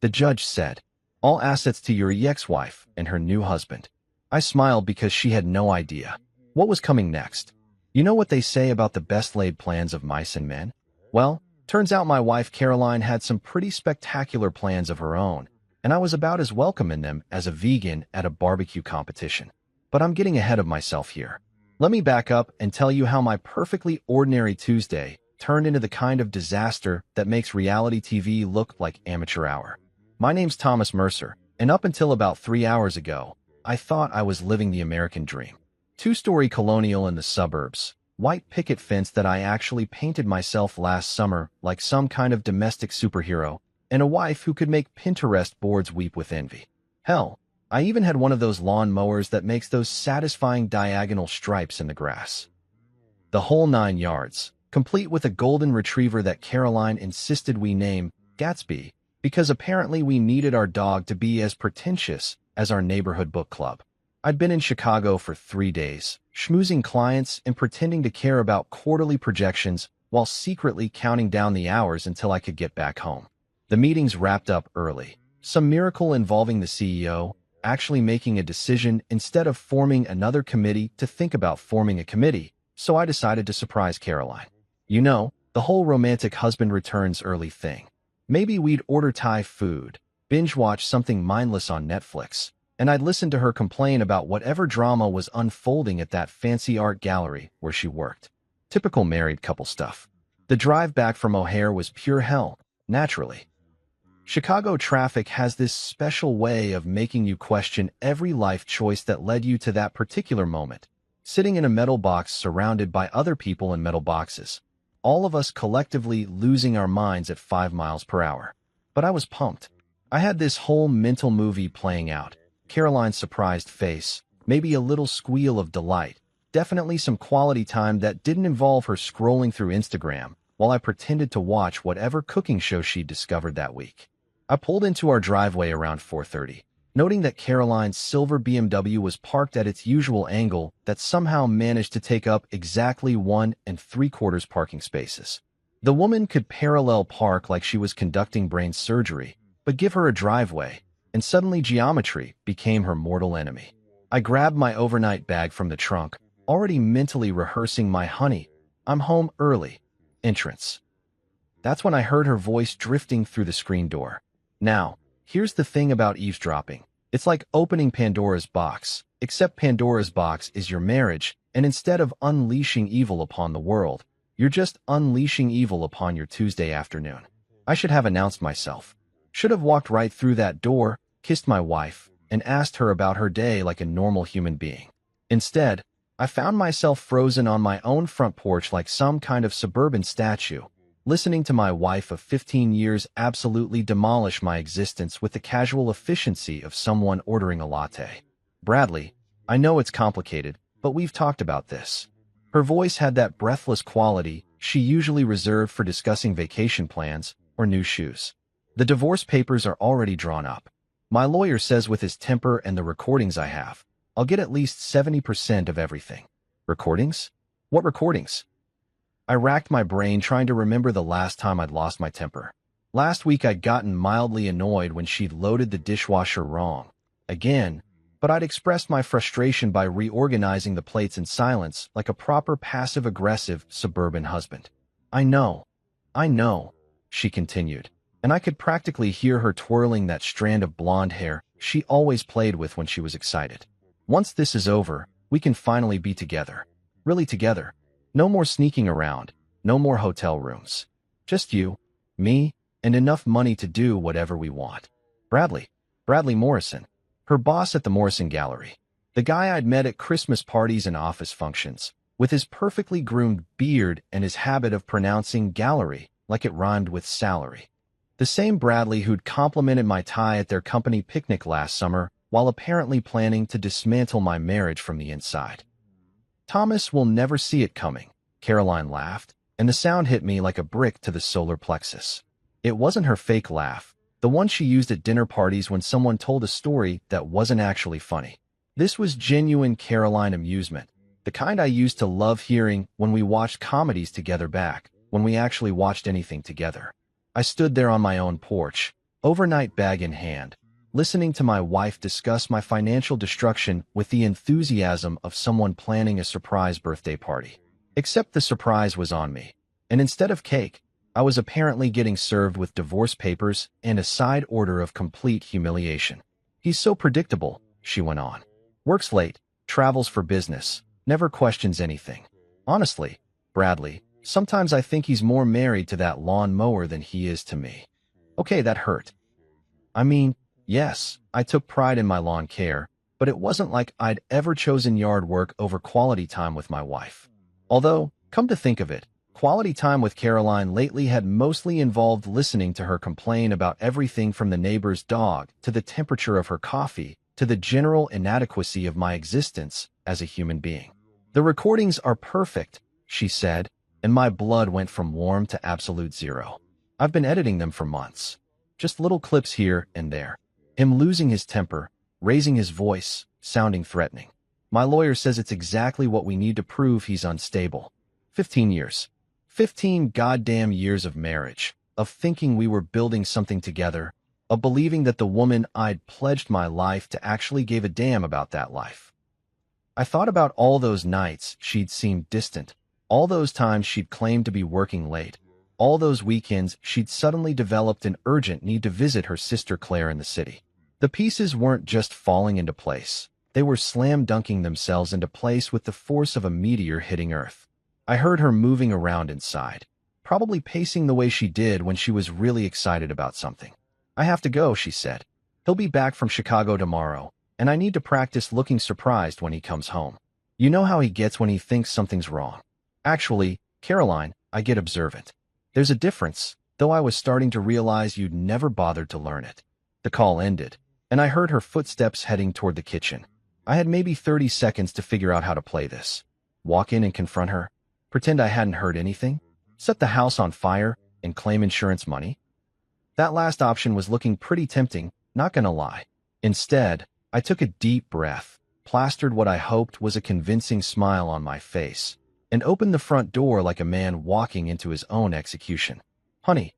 The judge said, "All assets to your ex-wife and her new husband." I smiled because she had no idea what was coming next. You know what they say about the best-laid plans of mice and men? Well, turns out my wife Caroline had some pretty spectacular plans of her own, and I was about as welcome in them as a vegan at a barbecue competition. But I'm getting ahead of myself here. Let me back up and tell you how my perfectly ordinary Tuesday turned into the kind of disaster that makes reality TV look like amateur hour. My name's Thomas Mercer, and up until about 3 hours ago, I thought I was living the American dream. Two-story colonial in the suburbs, white picket fence that I actually painted myself last summer like some kind of domestic superhero, and a wife who could make Pinterest boards weep with envy. Hell, I even had one of those lawn mowers that makes those satisfying diagonal stripes in the grass. The whole 9 yards, complete with a golden retriever that Caroline insisted we name Gatsby, because apparently we needed our dog to be as pretentious as our neighborhood book club. I'd been in Chicago for 3 days, schmoozing clients and pretending to care about quarterly projections while secretly counting down the hours until I could get back home. The meetings wrapped up early. Some miracle involving the CEO actually making a decision instead of forming another committee to think about forming a committee, so I decided to surprise Caroline. You know, the whole romantic husband returns early thing. Maybe we'd order Thai food, binge-watch something mindless on Netflix, and I'd listen to her complain about whatever drama was unfolding at that fancy art gallery where she worked. Typical married couple stuff. The drive back from O'Hare was pure hell, naturally. Chicago traffic has this special way of making you question every life choice that led you to that particular moment. Sitting in a metal box surrounded by other people in metal boxes, all of us collectively losing our minds at 5 miles per hour. But I was pumped. I had this whole mental movie playing out. Caroline's surprised face, maybe a little squeal of delight, definitely some quality time that didn't involve her scrolling through Instagram while I pretended to watch whatever cooking show she'd discovered that week. I pulled into our driveway around 4:30, noting that Caroline's silver BMW was parked at its usual angle that somehow managed to take up exactly 1 3/4 parking spaces. The woman could parallel park like she was conducting brain surgery, but give her a driveway, and suddenly geometry became her mortal enemy. I grabbed my overnight bag from the trunk, already mentally rehearsing my "honey, I'm home early" entrance. That's when I heard her voice drifting through the screen door. Now, here's the thing about eavesdropping. It's like opening Pandora's box, except Pandora's box is your marriage, and instead of unleashing evil upon the world, you're just unleashing evil upon your Tuesday afternoon. I should have announced myself. Should have walked right through that door, kissed my wife, and asked her about her day like a normal human being. Instead, I found myself frozen on my own front porch like some kind of suburban statue, listening to my wife of 15 years absolutely demolish my existence with the casual efficiency of someone ordering a latte. "Bradley, I know it's complicated, but we've talked about this." Her voice had that breathless quality she usually reserved for discussing vacation plans or new shoes. "The divorce papers are already drawn up. My lawyer says with his temper and the recordings I have, I'll get at least 70% of everything." "Recordings? What recordings?" I racked my brain trying to remember the last time I'd lost my temper. Last week I'd gotten mildly annoyed when she'd loaded the dishwasher wrong. Again, but I'd expressed my frustration by reorganizing the plates in silence like a proper passive-aggressive suburban husband. I know, she continued, and I could practically hear her twirling that strand of blonde hair she always played with when she was excited. "Once this is over, we can finally be together. Really together. No more sneaking around, no more hotel rooms. Just you, me, and enough money to do whatever we want." Bradley Morrison, her boss at the Morrison Gallery. The guy I'd met at Christmas parties and office functions, with his perfectly groomed beard and his habit of pronouncing gallery like it rhymed with salary. The same Bradley who'd complimented my tie at their company picnic last summer while apparently planning to dismantle my marriage from the inside. "Thomas will never see it coming," Caroline laughed, and the sound hit me like a brick to the solar plexus. It wasn't her fake laugh, the one she used at dinner parties when someone told a story that wasn't actually funny. This was genuine Caroline amusement, the kind I used to love hearing when we watched comedies together back when we actually watched anything together. I stood there on my own porch, overnight bag in hand, listening to my wife discuss my financial destruction with the enthusiasm of someone planning a surprise birthday party. Except the surprise was on me, and instead of cake, I was apparently getting served with divorce papers and a side order of complete humiliation. He's so predictable, she went on. Works late, travels for business, never questions anything. Honestly, Bradley, sometimes I think he's more married to that lawn mower than he is to me. Okay, that hurt. I mean, yes, I took pride in my lawn care, but it wasn't like I'd ever chosen yard work over quality time with my wife. Although, come to think of it, quality time with Caroline lately had mostly involved listening to her complain about everything from the neighbor's dog to the temperature of her coffee to the general inadequacy of my existence as a human being. The recordings are perfect, she said, and my blood went from warm to absolute zero. I've been editing them for months. Just little clips here and there. Him losing his temper, raising his voice, sounding threatening. My lawyer says it's exactly what we need to prove he's unstable. 15 years. 15 goddamn years of marriage, of thinking we were building something together, of believing that the woman I'd pledged my life to actually gave a damn about that life. I thought about all those nights she'd seemed distant, all those times she'd claimed to be working late, all those weekends she'd suddenly developed an urgent need to visit her sister Claire in the city. The pieces weren't just falling into place. They were slam-dunking themselves into place with the force of a meteor hitting Earth. I heard her moving around inside, probably pacing the way she did when she was really excited about something. I have to go, she said. He'll be back from Chicago tomorrow, and I need to practice looking surprised when he comes home. You know how he gets when he thinks something's wrong. Actually, Caroline, I get observant. There's a difference, though I was starting to realize you'd never bothered to learn it. The call ended, and I heard her footsteps heading toward the kitchen. I had maybe 30 seconds to figure out how to play this. Walk in and confront her? Pretend I hadn't heard anything? Set the house on fire and claim insurance money? That last option was looking pretty tempting, not gonna lie. Instead, I took a deep breath, plastered what I hoped was a convincing smile on my face, and opened the front door like a man walking into his own execution. Honey,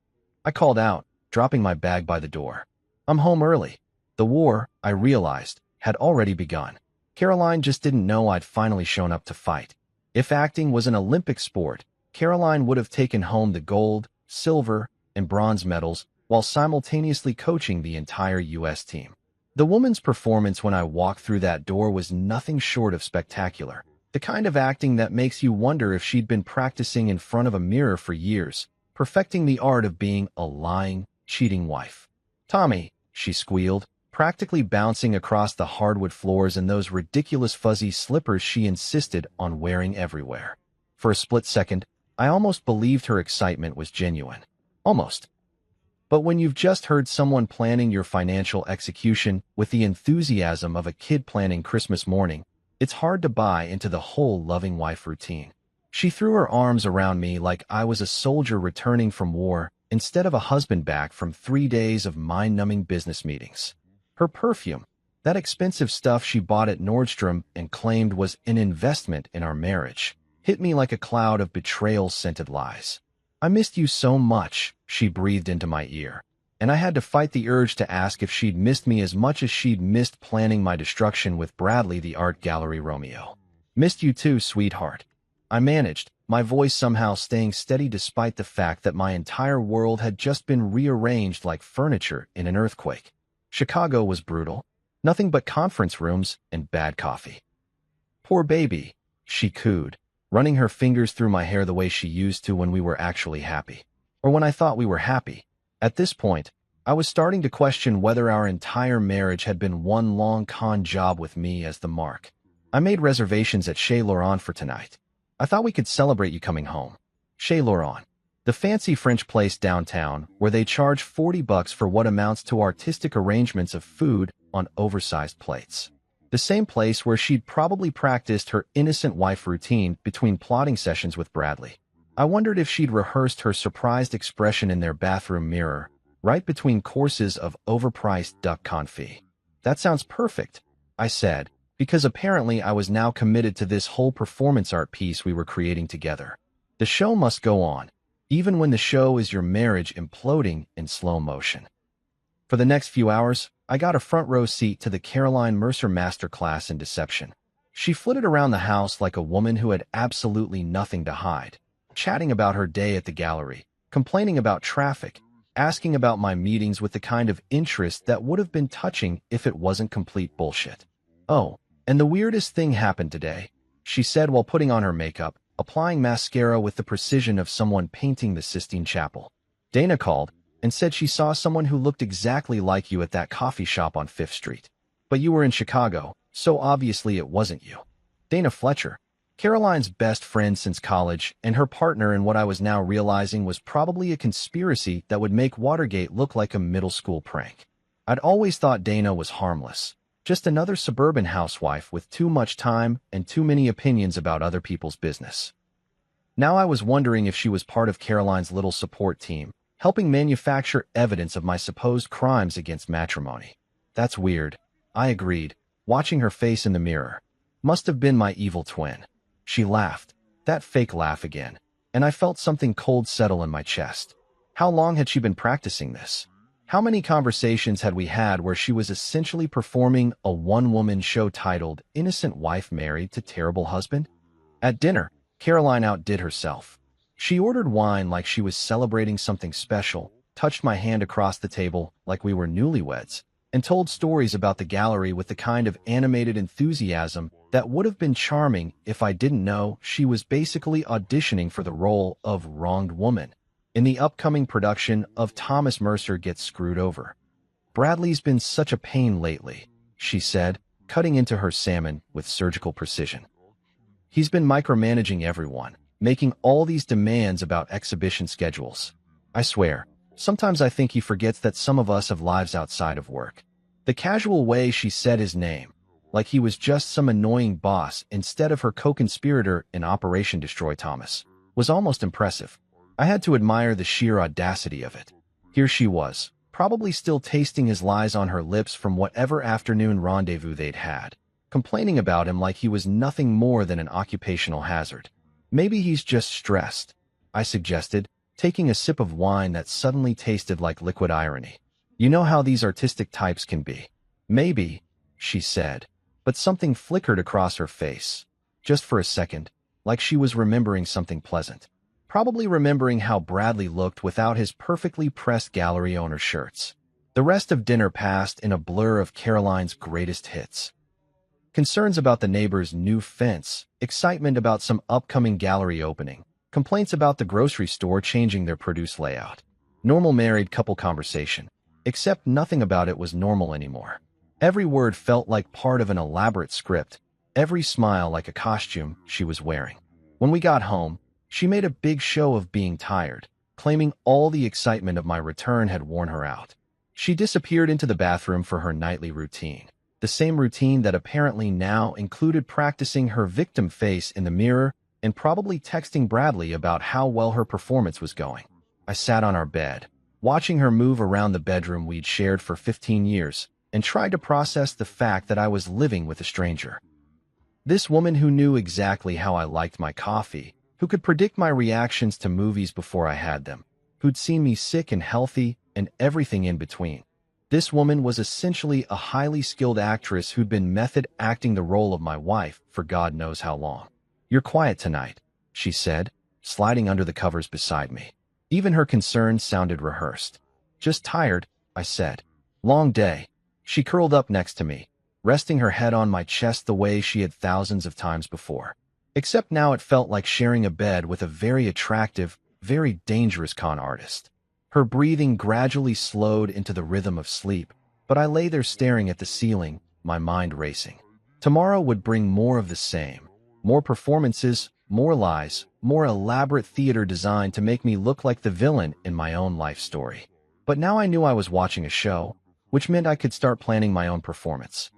I called out, dropping my bag by the door. I'm home early. The war, I realized, had already begun. Caroline just didn't know I'd finally shown up to fight. If acting was an Olympic sport, Caroline would have taken home the gold, silver, and bronze medals while simultaneously coaching the entire U.S. team. The woman's performance when I walked through that door was nothing short of spectacular. The kind of acting that makes you wonder if she'd been practicing in front of a mirror for years, perfecting the art of being a lying, cheating wife. Tommy, she squealed, practically bouncing across the hardwood floors in those ridiculous fuzzy slippers she insisted on wearing everywhere. For a split second, I almost believed her excitement was genuine. Almost. But when you've just heard someone planning your financial execution with the enthusiasm of a kid planning Christmas morning, it's hard to buy into the whole loving wife routine. She threw her arms around me like I was a soldier returning from war instead of a husband back from 3 days of mind-numbing business meetings. Her perfume, that expensive stuff she bought at Nordstrom and claimed was an investment in our marriage, hit me like a cloud of betrayal-scented lies. I missed you so much, she breathed into my ear, and I had to fight the urge to ask if she'd missed me as much as she'd missed planning my destruction with Bradley the art gallery Romeo. Missed you too, sweetheart. I managed, my voice somehow staying steady despite the fact that my entire world had just been rearranged like furniture in an earthquake. Chicago was brutal. Nothing but conference rooms and bad coffee. Poor baby, she cooed, running her fingers through my hair the way she used to when we were actually happy. Or when I thought we were happy. At this point, I was starting to question whether our entire marriage had been one long con job with me as the mark. I made reservations at Chez Laurent for tonight. I thought we could celebrate you coming home. Chez Laurent, the fancy French place downtown where they charge $40 for what amounts to artistic arrangements of food on oversized plates. The same place where she'd probably practiced her innocent wife routine between plotting sessions with Bradley. I wondered if she'd rehearsed her surprised expression in their bathroom mirror, right between courses of overpriced duck confit. That sounds perfect, I said, because apparently I was now committed to this whole performance art piece we were creating together. The show must go on, even when the show is your marriage imploding in slow motion. For the next few hours, I got a front row seat to the Caroline Mercer masterclass in deception. She flitted around the house like a woman who had absolutely nothing to hide, chatting about her day at the gallery, complaining about traffic, asking about my meetings with the kind of interest that would have been touching if it wasn't complete bullshit. Oh, and the weirdest thing happened today, she said while putting on her makeup, applying mascara with the precision of someone painting the Sistine Chapel. Dana called and said she saw someone who looked exactly like you at that coffee shop on 5th Street. But you were in Chicago, so obviously it wasn't you. Dana Fletcher, Caroline's best friend since college, and her partner in what I was now realizing was probably a conspiracy that would make Watergate look like a middle school prank. I'd always thought Dana was harmless, just another suburban housewife with too much time and too many opinions about other people's business. Now I was wondering if she was part of Caroline's little support team, helping manufacture evidence of my supposed crimes against matrimony. That's weird, I agreed, watching her face in the mirror. Must have been my evil twin. She laughed, that fake laugh again, and I felt something cold settle in my chest. How long had she been practicing this? How many conversations had we had where she was essentially performing a one-woman show titled Innocent Wife Married to Terrible Husband? At dinner, Caroline outdid herself. She ordered wine like she was celebrating something special, touched my hand across the table like we were newlyweds, and told stories about the gallery with the kind of animated enthusiasm that would have been charming if I didn't know she was basically auditioning for the role of wronged woman in the upcoming production of Thomas Mercer Gets Screwed Over. Bradley's been such a pain lately, she said, cutting into her salmon with surgical precision. He's been micromanaging everyone, making all these demands about exhibition schedules. I swear, sometimes I think he forgets that some of us have lives outside of work. The casual way she said his name, like he was just some annoying boss instead of her co-conspirator in Operation Destroy Thomas, was almost impressive. I had to admire the sheer audacity of it. Here she was, probably still tasting his lies on her lips from whatever afternoon rendezvous they'd had, complaining about him like he was nothing more than an occupational hazard. Maybe he's just stressed, I suggested, taking a sip of wine that suddenly tasted like liquid irony. You know how these artistic types can be. Maybe, she said, but something flickered across her face, just for a second, like she was remembering something pleasant. Probably remembering how Bradley looked without his perfectly pressed gallery owner shirts. The rest of dinner passed in a blur of Caroline's greatest hits. Concerns about the neighbor's new fence, excitement about some upcoming gallery opening, complaints about the grocery store changing their produce layout. Normal married couple conversation, except nothing about it was normal anymore. Every word felt like part of an elaborate script, every smile like a costume she was wearing. When we got home, she made a big show of being tired, claiming all the excitement of my return had worn her out. She disappeared into the bathroom for her nightly routine, the same routine that apparently now included practicing her victim face in the mirror and probably texting Bradley about how well her performance was going. I sat on our bed, watching her move around the bedroom we'd shared for 15 years, and tried to process the fact that I was living with a stranger. This woman who knew exactly how I liked my coffee, who could predict my reactions to movies before I had them, who'd seen me sick and healthy and everything in between. This woman was essentially a highly skilled actress who'd been method acting the role of my wife for God knows how long. "You're quiet tonight," she said, sliding under the covers beside me. Even her concern sounded rehearsed. "Just tired," I said. "Long day." She curled up next to me, resting her head on my chest the way she had thousands of times before. Except now it felt like sharing a bed with a very attractive, very dangerous con artist. Her breathing gradually slowed into the rhythm of sleep, but I lay there staring at the ceiling, my mind racing. Tomorrow would bring more of the same. More performances, more lies, more elaborate theater designed to make me look like the villain in my own life story. But now I knew I was watching a show, which meant I could start planning my own performance.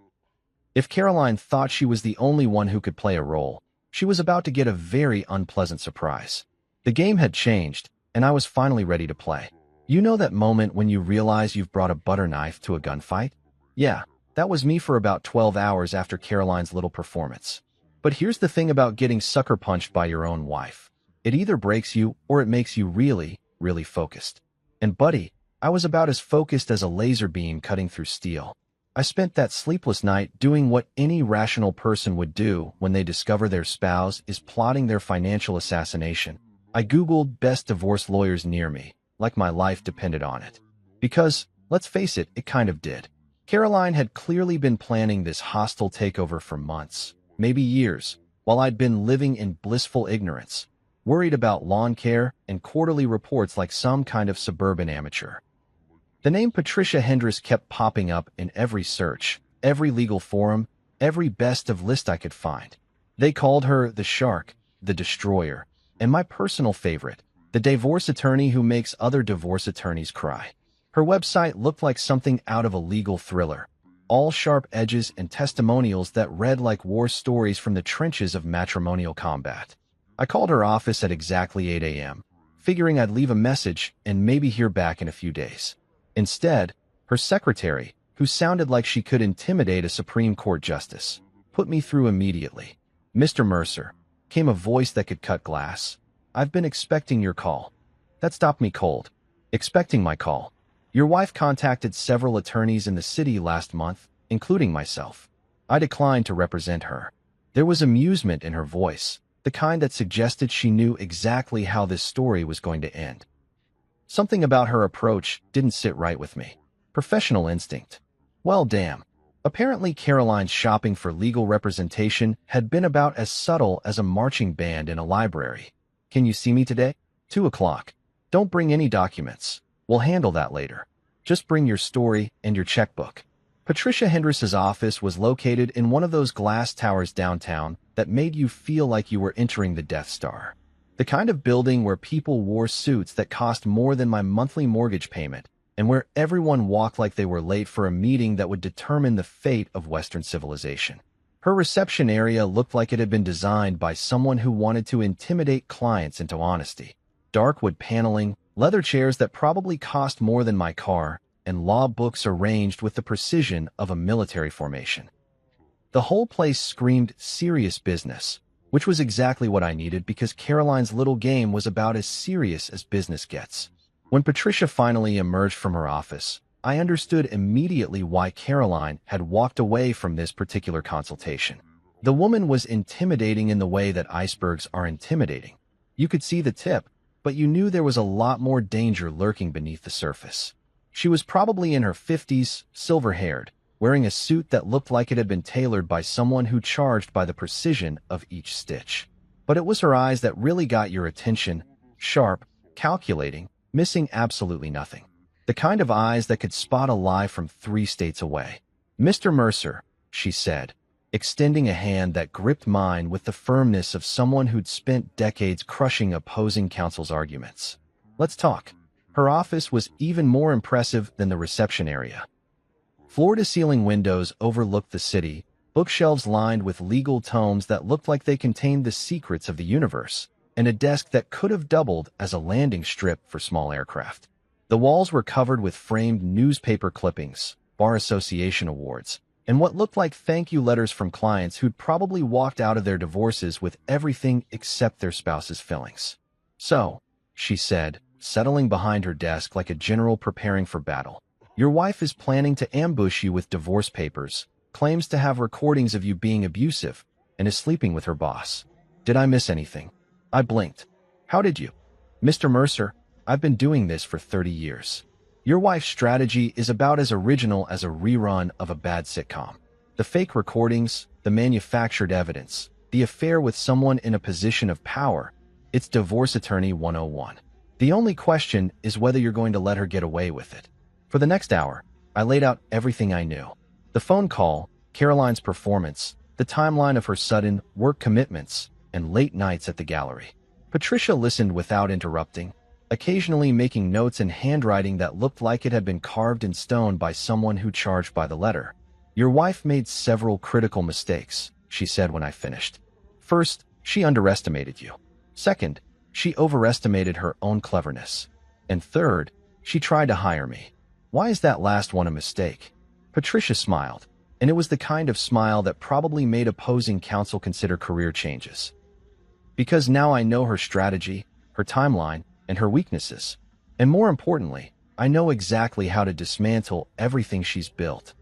If Caroline thought she was the only one who could play a role, she was about to get a very unpleasant surprise. The game had changed, and I was finally ready to play. You know that moment when you realize you've brought a butter knife to a gunfight? Yeah, that was me for about 12 hours after Caroline's little performance. But here's the thing about getting sucker punched by your own wife. It either breaks you or it makes you really, really focused. And buddy, I was about as focused as a laser beam cutting through steel. I spent that sleepless night doing what any rational person would do when they discover their spouse is plotting their financial assassination. I Googled best divorce lawyers near me, like my life depended on it. Because, let's face it, it kind of did. Caroline had clearly been planning this hostile takeover for months, maybe years, while I'd been living in blissful ignorance, worried about lawn care and quarterly reports like some kind of suburban amateur. The name Patricia Hendress kept popping up in every search, every legal forum, every best of list I could find. They called her the Shark, the Destroyer, and my personal favorite, the divorce attorney who makes other divorce attorneys cry. Her website looked like something out of a legal thriller, all sharp edges and testimonials that read like war stories from the trenches of matrimonial combat. I called her office at exactly 8 a.m., figuring I'd leave a message and maybe hear back in a few days. Instead, her secretary, who sounded like she could intimidate a Supreme Court justice, put me through immediately. "Mr. Mercer," came a voice that could cut glass. "I've been expecting your call." That stopped me cold. Expecting my call. "Your wife contacted several attorneys in the city last month, including myself." I declined to represent her. There was amusement in her voice, the kind that suggested she knew exactly how this story was going to end. Something about her approach didn't sit right with me. Professional instinct. Well, damn. Apparently Caroline's shopping for legal representation had been about as subtle as a marching band in a library. "Can you see me today? 2 o'clock. Don't bring any documents. We'll handle that later. Just bring your story and your checkbook." Patricia Hendress's office was located in one of those glass towers downtown that made you feel like you were entering the Death Star. The kind of building where people wore suits that cost more than my monthly mortgage payment, and where everyone walked like they were late for a meeting that would determine the fate of Western civilization. Her reception area looked like it had been designed by someone who wanted to intimidate clients into honesty. Dark wood paneling, leather chairs that probably cost more than my car, and law books arranged with the precision of a military formation. The whole place screamed serious business, which was exactly what I needed because Caroline's little game was about as serious as business gets. When Patricia finally emerged from her office, I understood immediately why Caroline had walked away from this particular consultation. The woman was intimidating in the way that icebergs are intimidating. You could see the tip, but you knew there was a lot more danger lurking beneath the surface. She was probably in her 50s, silver-haired, wearing a suit that looked like it had been tailored by someone who charged by the precision of each stitch. But it was her eyes that really got your attention, sharp, calculating, missing absolutely nothing. The kind of eyes that could spot a lie from 3 states away. "Mr. Mercer," she said, extending a hand that gripped mine with the firmness of someone who'd spent decades crushing opposing counsel's arguments. "Let's talk." Her office was even more impressive than the reception area. Floor-to-ceiling windows overlooked the city, bookshelves lined with legal tomes that looked like they contained the secrets of the universe, and a desk that could have doubled as a landing strip for small aircraft. The walls were covered with framed newspaper clippings, bar association awards, and what looked like thank you letters from clients who'd probably walked out of their divorces with everything except their spouse's fillings. "So," she said, settling behind her desk like a general preparing for battle, "your wife is planning to ambush you with divorce papers, claims to have recordings of you being abusive, and is sleeping with her boss. Did I miss anything?" I blinked. "How did you?" "Mr. Mercer, I've been doing this for 30 years. Your wife's strategy is about as original as a rerun of a bad sitcom. The fake recordings, the manufactured evidence, the affair with someone in a position of power. It's Divorce Attorney 101. The only question is whether you're going to let her get away with it." For the next hour, I laid out everything I knew. The phone call, Caroline's performance, the timeline of her sudden work commitments, and late nights at the gallery. Patricia listened without interrupting, occasionally making notes in handwriting that looked like it had been carved in stone by someone who charged by the letter. "Your wife made several critical mistakes," she said when I finished. "First, she underestimated you. Second, she overestimated her own cleverness. And third, she tried to hire me. Why is that last one a mistake?" Patricia smiled, and it was the kind of smile that probably made opposing counsel consider career changes. "Because now I know her strategy, her timeline, and her weaknesses. And more importantly, I know exactly how to dismantle everything she's built.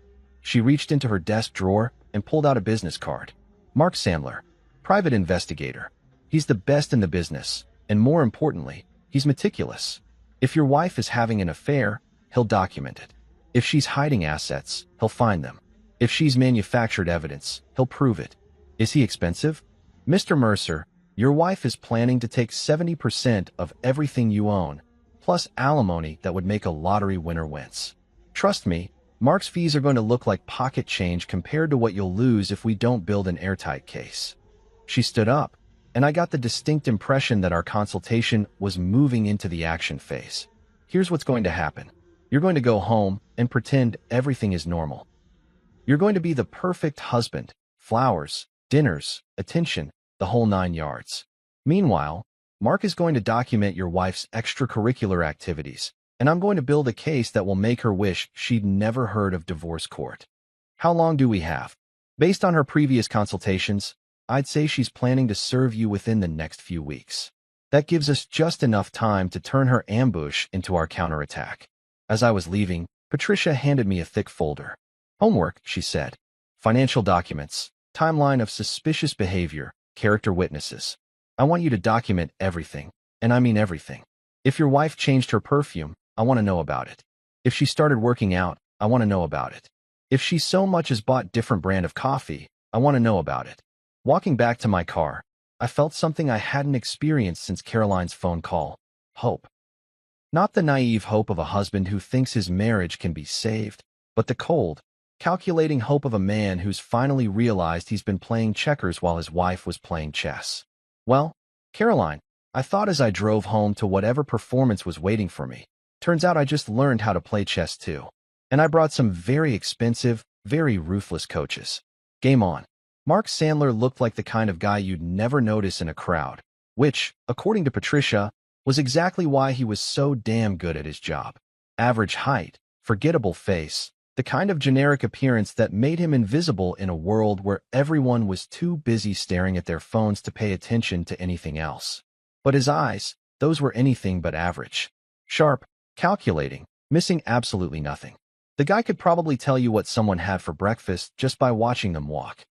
She reached into her desk drawer and pulled out a business card. Mark Sandler, private investigator. He's the best in the business, and more importantly, he's meticulous. If your wife is having an affair, he'll document it. If she's hiding assets, he'll find them. If she's manufactured evidence, he'll prove it. Is he expensive? Mr. Mercer, your wife is planning to take 70% of everything you own, plus alimony that would make a lottery winner wince. Trust me, Mark's fees are going to look like pocket change compared to what you'll lose if we don't build an airtight case. She stood up, and I got the distinct impression that our consultation was moving into the action phase. Here's what's going to happen. You're going to go home and pretend everything is normal. You're going to be the perfect husband, flowers, dinners, attention, the whole 9 yards. Meanwhile, Mark is going to document your wife's extracurricular activities, and I'm going to build a case that will make her wish she'd never heard of divorce court. How long do we have? Based on her previous consultations, I'd say she's planning to serve you within the next few weeks. That gives us just enough time to turn her ambush into our counterattack. As I was leaving, Patricia handed me a thick folder. Homework, she said. Financial documents, timeline of suspicious behavior, character witnesses. I want you to document everything, and I mean everything. If your wife changed her perfume, I want to know about it. If she started working out, I want to know about it. If she so much as bought different brand of coffee, I want to know about it. Walking back to my car, I felt something I hadn't experienced since Caroline's phone call. Hope. Not the naive hope of a husband who thinks his marriage can be saved, but the cold, calculating hope of a man who's finally realized he's been playing checkers while his wife was playing chess. Well, Caroline, I thought as I drove home to whatever performance was waiting for me. Turns out I just learned how to play chess too. And I brought some very expensive, very ruthless coaches. Game on. Mark Sandler looked like the kind of guy you'd never notice in a crowd, which, according to Patricia, was exactly why he was so damn good at his job. Average height, forgettable face, the kind of generic appearance that made him invisible in a world where everyone was too busy staring at their phones to pay attention to anything else. But his eyes, those were anything but average. Sharp, calculating, missing absolutely nothing. The guy could probably tell you what someone had for breakfast just by watching them walk.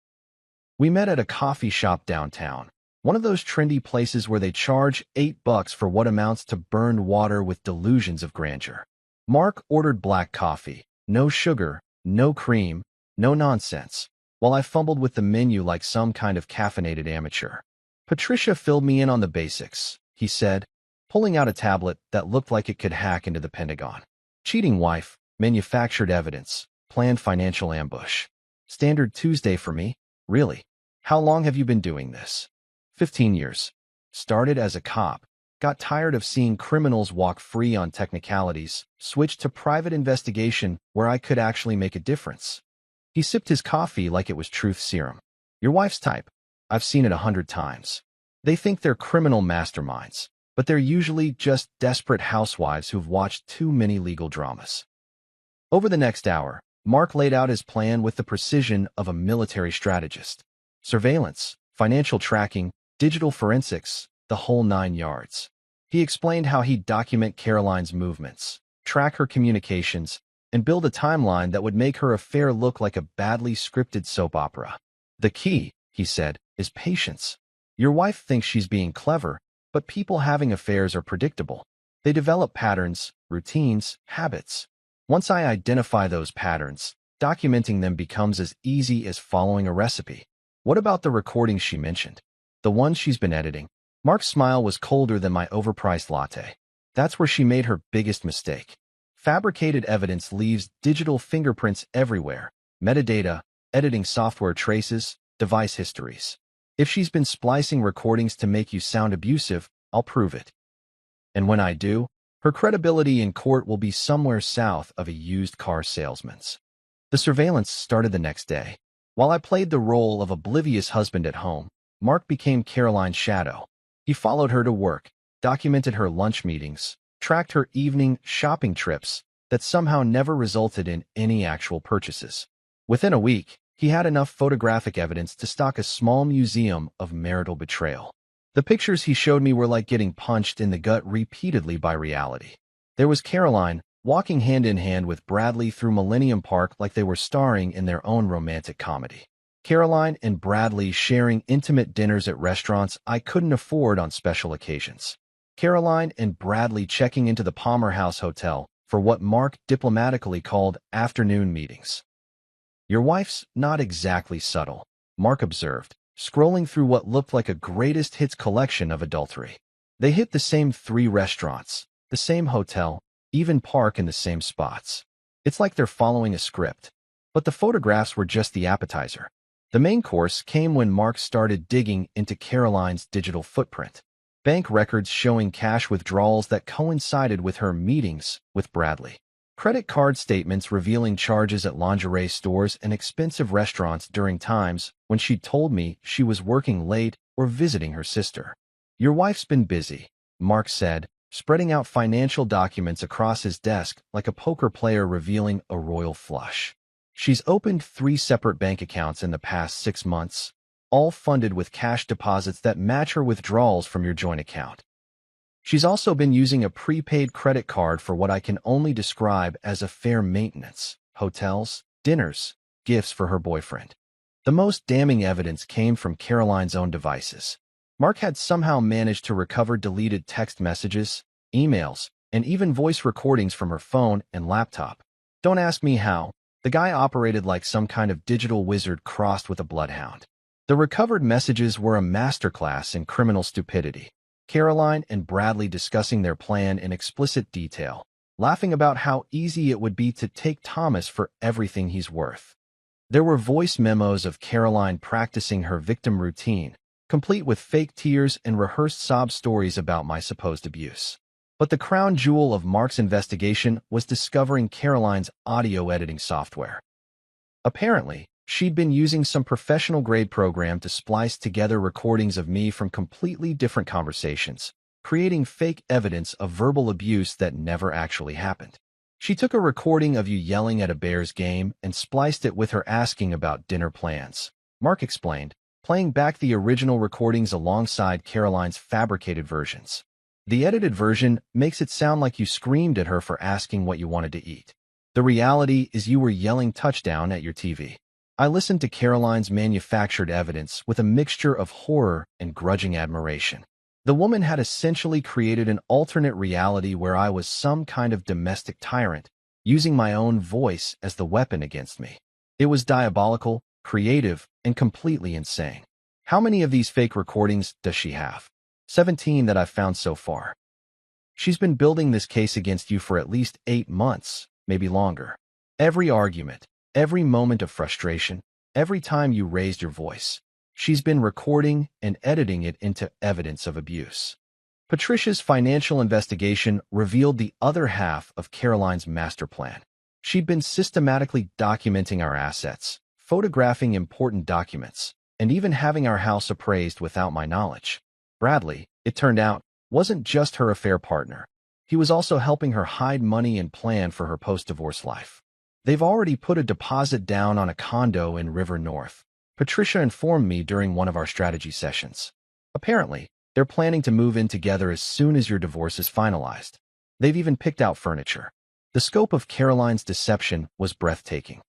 We met at a coffee shop downtown, one of those trendy places where they charge $8 for what amounts to burned water with delusions of grandeur. Mark ordered black coffee, no sugar, no cream, no nonsense, while I fumbled with the menu like some kind of caffeinated amateur. Patricia filled me in on the basics, he said, pulling out a tablet that looked like it could hack into the Pentagon. Cheating wife, manufactured evidence, planned financial ambush. Standard Tuesday for me, really. How long have you been doing this? 15 years. Started as a cop, got tired of seeing criminals walk free on technicalities, switched to private investigation where I could actually make a difference. He sipped his coffee like it was truth serum. Your wife's type. I've seen it 100 times. They think they're criminal masterminds, but they're usually just desperate housewives who've watched too many legal dramas. Over the next hour, Mark laid out his plan with the precision of a military strategist. Surveillance, financial tracking, digital forensics, the whole 9 yards. He explained how he'd document Caroline's movements, track her communications, and build a timeline that would make her affair look like a badly scripted soap opera. The key, he said, is patience. Your wife thinks she's being clever, but people having affairs are predictable. They develop patterns, routines, habits. Once I identify those patterns, documenting them becomes as easy as following a recipe. What about the recordings she mentioned? The ones she's been editing? Mark's smile was colder than my overpriced latte. That's where she made her biggest mistake. Fabricated evidence leaves digital fingerprints everywhere, metadata, editing software traces, device histories. If she's been splicing recordings to make you sound abusive, I'll prove it. And when I do, her credibility in court will be somewhere south of a used car salesman's. The surveillance started the next day. While I played the role of oblivious husband at home, Mark became Caroline's shadow. He followed her to work, documented her lunch meetings, tracked her evening shopping trips that somehow never resulted in any actual purchases. Within a week, he had enough photographic evidence to stock a small museum of marital betrayal. The pictures he showed me were like getting punched in the gut repeatedly by reality. There was Caroline, walking hand in hand with Bradley through Millennium Park like they were starring in their own romantic comedy. Caroline and Bradley sharing intimate dinners at restaurants I couldn't afford on special occasions. Caroline and Bradley checking into the Palmer House Hotel for what Mark diplomatically called afternoon meetings. "Your wife's not exactly subtle," Mark observed, scrolling through what looked like a greatest hits collection of adultery. They hit the same 3 restaurants, the same hotel, even park in the same spots. It's like they're following a script. But the photographs were just the appetizer. The main course came when Mark started digging into Caroline's digital footprint. Bank records showing cash withdrawals that coincided with her meetings with Bradley. Credit card statements revealing charges at lingerie stores and expensive restaurants during times when she told me she was working late or visiting her sister. "Your wife's been busy," Mark said, spreading out financial documents across his desk like a poker player revealing a royal flush. "She's opened 3 separate bank accounts in the past 6 months, all funded with cash deposits that match her withdrawals from your joint account. She's also been using a prepaid credit card for what I can only describe as affair maintenance, hotels, dinners, gifts for her boyfriend." The most damning evidence came from Caroline's own devices. Mark had somehow managed to recover deleted text messages, emails, and even voice recordings from her phone and laptop. Don't ask me how. The guy operated like some kind of digital wizard crossed with a bloodhound. The recovered messages were a masterclass in criminal stupidity. Caroline and Bradley discussing their plan in explicit detail, laughing about how easy it would be to take Thomas for everything he's worth. There were voice memos of Caroline practicing her victim routine, complete with fake tears and rehearsed sob stories about my supposed abuse. But the crown jewel of Mark's investigation was discovering Caroline's audio editing software. Apparently, she'd been using some professional-grade program to splice together recordings of me from completely different conversations, creating fake evidence of verbal abuse that never actually happened. She took a recording of you yelling at a Bears game and spliced it with her asking about dinner plans, Mark explained, playing back the original recordings alongside Caroline's fabricated versions. The edited version makes it sound like you screamed at her for asking what you wanted to eat. The reality is you were yelling touchdown at your TV. I listened to Caroline's manufactured evidence with a mixture of horror and grudging admiration. The woman had essentially created an alternate reality where I was some kind of domestic tyrant, using my own voice as the weapon against me. It was diabolical, creative, and completely insane. How many of these fake recordings does she have? 17 that I've found so far. She's been building this case against you for at least 8 months, maybe longer. Every argument, every moment of frustration, every time you raised your voice, she's been recording and editing it into evidence of abuse. Patricia's financial investigation revealed the other half of Caroline's master plan. She'd been systematically documenting our assets, photographing important documents, and even having our house appraised without my knowledge. Bradley, it turned out, wasn't just her affair partner. He was also helping her hide money and plan for her post-divorce life. They've already put a deposit down on a condo in River North, Patricia informed me during one of our strategy sessions. Apparently, they're planning to move in together as soon as your divorce is finalized. They've even picked out furniture. The scope of Caroline's deception was breathtaking.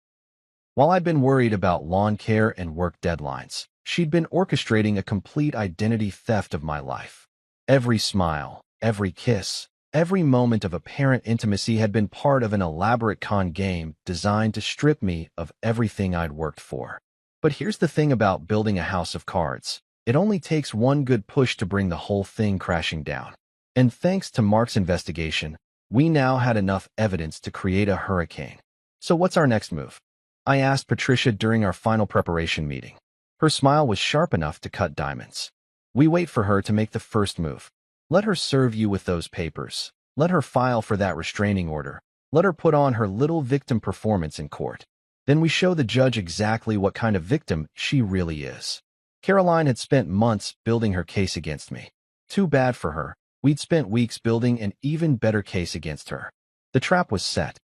While I'd been worried about lawn care and work deadlines, she'd been orchestrating a complete identity theft of my life. Every smile, every kiss, every moment of apparent intimacy had been part of an elaborate con game designed to strip me of everything I'd worked for. But here's the thing about building a house of cards. It only takes one good push to bring the whole thing crashing down. And thanks to Mark's investigation, we now had enough evidence to create a hurricane. So what's our next move? I asked Patricia during our final preparation meeting. Her smile was sharp enough to cut diamonds. We wait for her to make the first move. Let her serve you with those papers. Let her file for that restraining order. Let her put on her little victim performance in court. Then we show the judge exactly what kind of victim she really is. Caroline had spent months building her case against me. Too bad for her. We'd spent weeks building an even better case against her. The trap was set.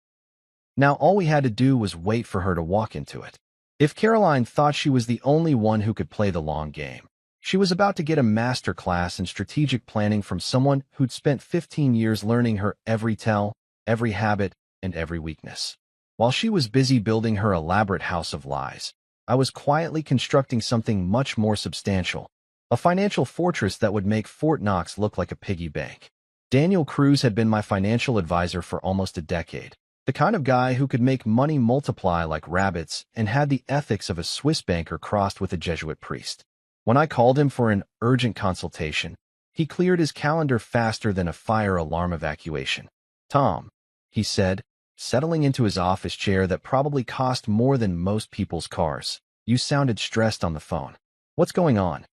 Now all we had to do was wait for her to walk into it. If Caroline thought she was the only one who could play the long game, she was about to get a master class in strategic planning from someone who'd spent 15 years learning her every tell, every habit, and every weakness. While she was busy building her elaborate house of lies, I was quietly constructing something much more substantial, a financial fortress that would make Fort Knox look like a piggy bank. Daniel Cruz had been my financial advisor for almost a decade, the kind of guy who could make money multiply like rabbits and had the ethics of a Swiss banker crossed with a Jesuit priest. When I called him for an urgent consultation, he cleared his calendar faster than a fire alarm evacuation. "Tom," he said, settling into his office chair that probably cost more than most people's cars. "You sounded stressed on the phone. What's going on?"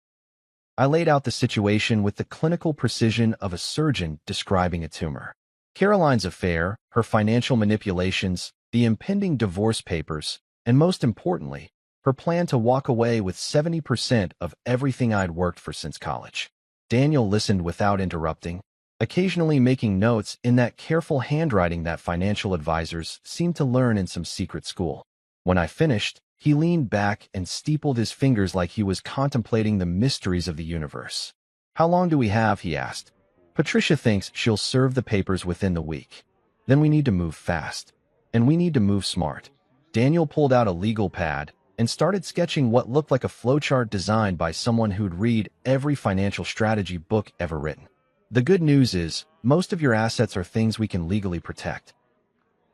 I laid out the situation with the clinical precision of a surgeon describing a tumor. Caroline's affair, her financial manipulations, the impending divorce papers, and most importantly, her plan to walk away with 70% of everything I'd worked for since college. Daniel listened without interrupting, occasionally making notes in that careful handwriting that financial advisors seem to learn in some secret school. When I finished, he leaned back and steepled his fingers like he was contemplating the mysteries of the universe. "How long do we have?" he asked. "Patricia thinks she'll serve the papers within the week. Then we need to move fast. And we need to move smart." Daniel pulled out a legal pad and started sketching what looked like a flowchart designed by someone who'd read every financial strategy book ever written. "The good news is, most of your assets are things we can legally protect.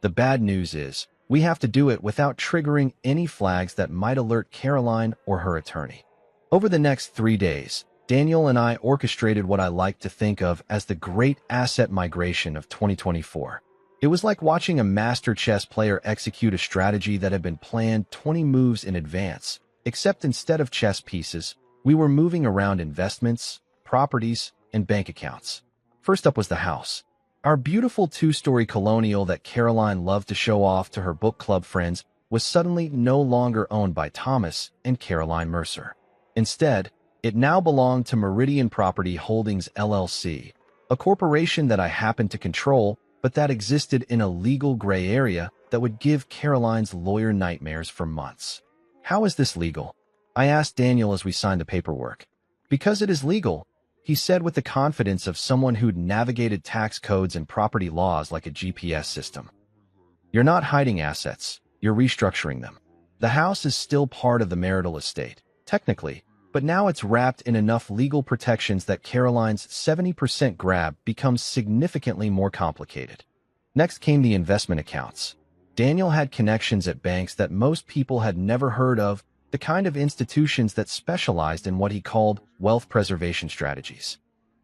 The bad news is, we have to do it without triggering any flags that might alert Caroline or her attorney." Over the next 3 days, Daniel and I orchestrated what I like to think of as the great asset migration of 2024. It was like watching a master chess player execute a strategy that had been planned 20 moves in advance, except instead of chess pieces, we were moving around investments, properties, and bank accounts. First up was the house. Our beautiful 2-story colonial that Caroline loved to show off to her book club friends was suddenly no longer owned by Thomas and Caroline Mercer. Instead, it now belonged to Meridian Property Holdings LLC, a corporation that I happened to control, but that existed in a legal gray area that would give Caroline's lawyer nightmares for months. "How is this legal?" I asked Daniel as we signed the paperwork. "Because it is legal," he said with the confidence of someone who'd navigated tax codes and property laws like a GPS system. "You're not hiding assets, you're restructuring them. The house is still part of the marital estate, technically, but now it's wrapped in enough legal protections that Caroline's 70% grab becomes significantly more complicated." Next came the investment accounts. Daniel had connections at banks that most people had never heard of, the kind of institutions that specialized in what he called wealth preservation strategies.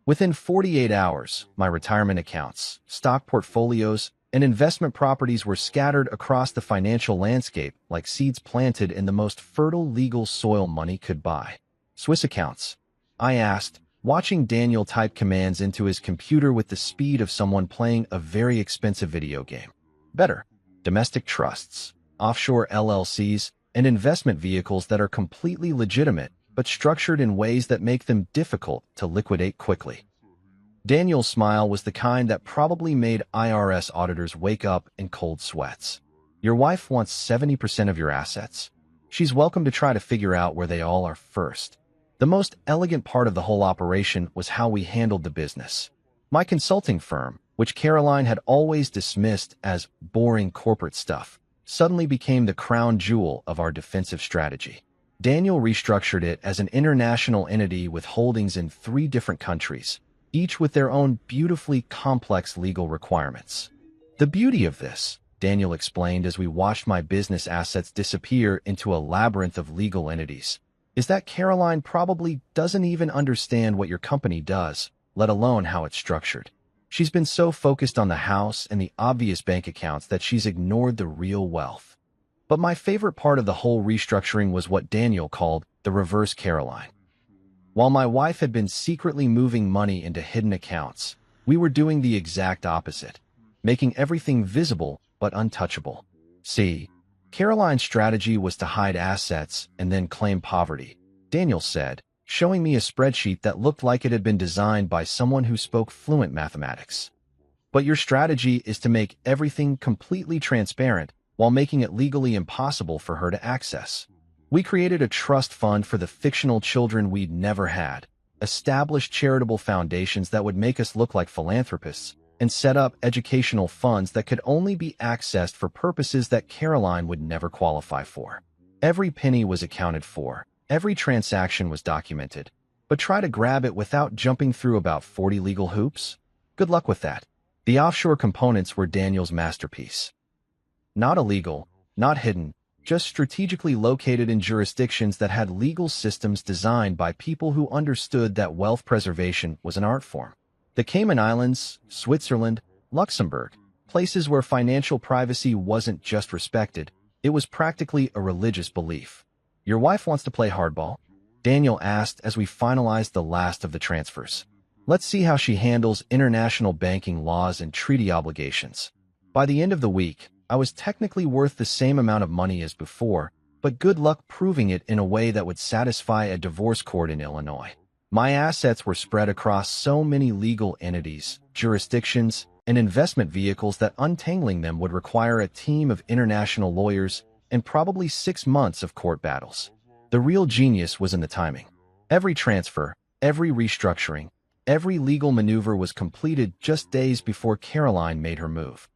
Within 48 hours, my retirement accounts, stock portfolios, and investment properties were scattered across the financial landscape like seeds planted in the most fertile legal soil money could buy. "Swiss accounts?" I asked, watching Daniel type commands into his computer with the speed of someone playing a very expensive video game. "Better. Domestic trusts, offshore LLCs, and investment vehicles that are completely legitimate, but structured in ways that make them difficult to liquidate quickly." Daniel's smile was the kind that probably made IRS auditors wake up in cold sweats. "Your wife wants 70% of your assets. She's welcome to try to figure out where they all are first." The most elegant part of the whole operation was how we handled the business. My consulting firm, which Caroline had always dismissed as boring corporate stuff, suddenly became the crown jewel of our defensive strategy. Daniel restructured it as an international entity with holdings in 3 different countries, each with their own beautifully complex legal requirements. "The beauty of this," Daniel explained as we watched my business assets disappear into a labyrinth of legal entities, "is that Caroline probably doesn't even understand what your company does, let alone how it's structured. She's been so focused on the house and the obvious bank accounts that she's ignored the real wealth." But my favorite part of the whole restructuring was what Daniel called the reverse Caroline. While my wife had been secretly moving money into hidden accounts, we were doing the exact opposite, making everything visible but untouchable. "See, Caroline's strategy was to hide assets and then claim poverty," Daniel said, showing me a spreadsheet that looked like it had been designed by someone who spoke fluent mathematics. "But your strategy is to make everything completely transparent while making it legally impossible for her to access. We created a trust fund for the fictional children we'd never had, established charitable foundations that would make us look like philanthropists, and set up educational funds that could only be accessed for purposes that Caroline would never qualify for. Every penny was accounted for, every transaction was documented, but try to grab it without jumping through about 40 legal hoops? Good luck with that. The offshore components were Daniel's masterpiece. Not illegal, not hidden, just strategically located in jurisdictions that had legal systems designed by people who understood that wealth preservation was an art form. The Cayman Islands, Switzerland, Luxembourg, places where financial privacy wasn't just respected, it was practically a religious belief. Your wife wants to play hardball? Daniel asked as we finalized the last of the transfers. Let's see how she handles international banking laws and treaty obligations. By the end of the week, I was technically worth the same amount of money as before, but good luck proving it in a way that would satisfy a divorce court in Illinois. My assets were spread across so many legal entities, jurisdictions, and investment vehicles that untangling them would require a team of international lawyers and probably 6 months of court battles. The real genius was in the timing. Every transfer, every restructuring, every legal maneuver was completed just days before Caroline made her move.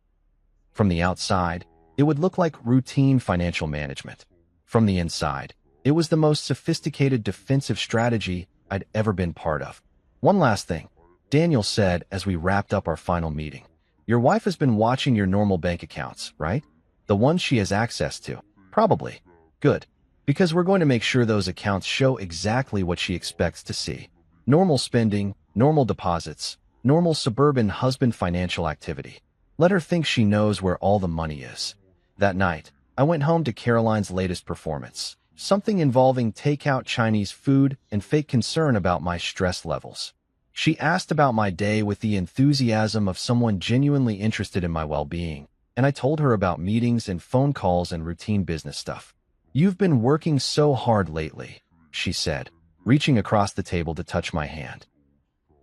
From the outside, it would look like routine financial management. From the inside, it was the most sophisticated defensive strategy I'd ever been part of. One last thing, Daniel said as we wrapped up our final meeting. Your wife has been watching your normal bank accounts, right? The ones she has access to. Probably. Good. Because we're going to make sure those accounts show exactly what she expects to see. Normal spending, normal deposits, normal suburban husband financial activity. Let her think she knows where all the money is. That night, I went home to Caroline's latest performance, something involving takeout Chinese food and fake concern about my stress levels. She asked about my day with the enthusiasm of someone genuinely interested in my well-being, and I told her about meetings and phone calls and routine business stuff. You've been working so hard lately, she said, reaching across the table to touch my hand.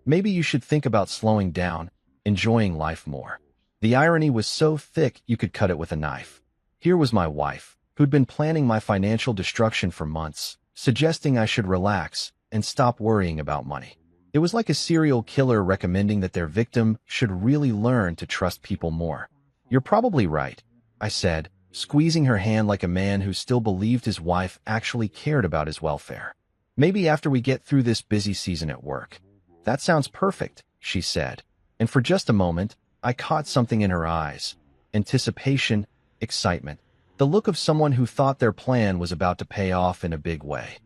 Maybe you should think about slowing down, enjoying life more. The irony was so thick you could cut it with a knife. Here was my wife, who'd been planning my financial destruction for months, suggesting I should relax and stop worrying about money. It was like a serial killer recommending that their victim should really learn to trust people more. You're probably right, I said, squeezing her hand like a man who still believed his wife actually cared about his welfare. Maybe after we get through this busy season at work. That sounds perfect, she said, and for just a moment, I caught something in her eyes. Anticipation, excitement, the look of someone who thought their plan was about to pay off in a big way.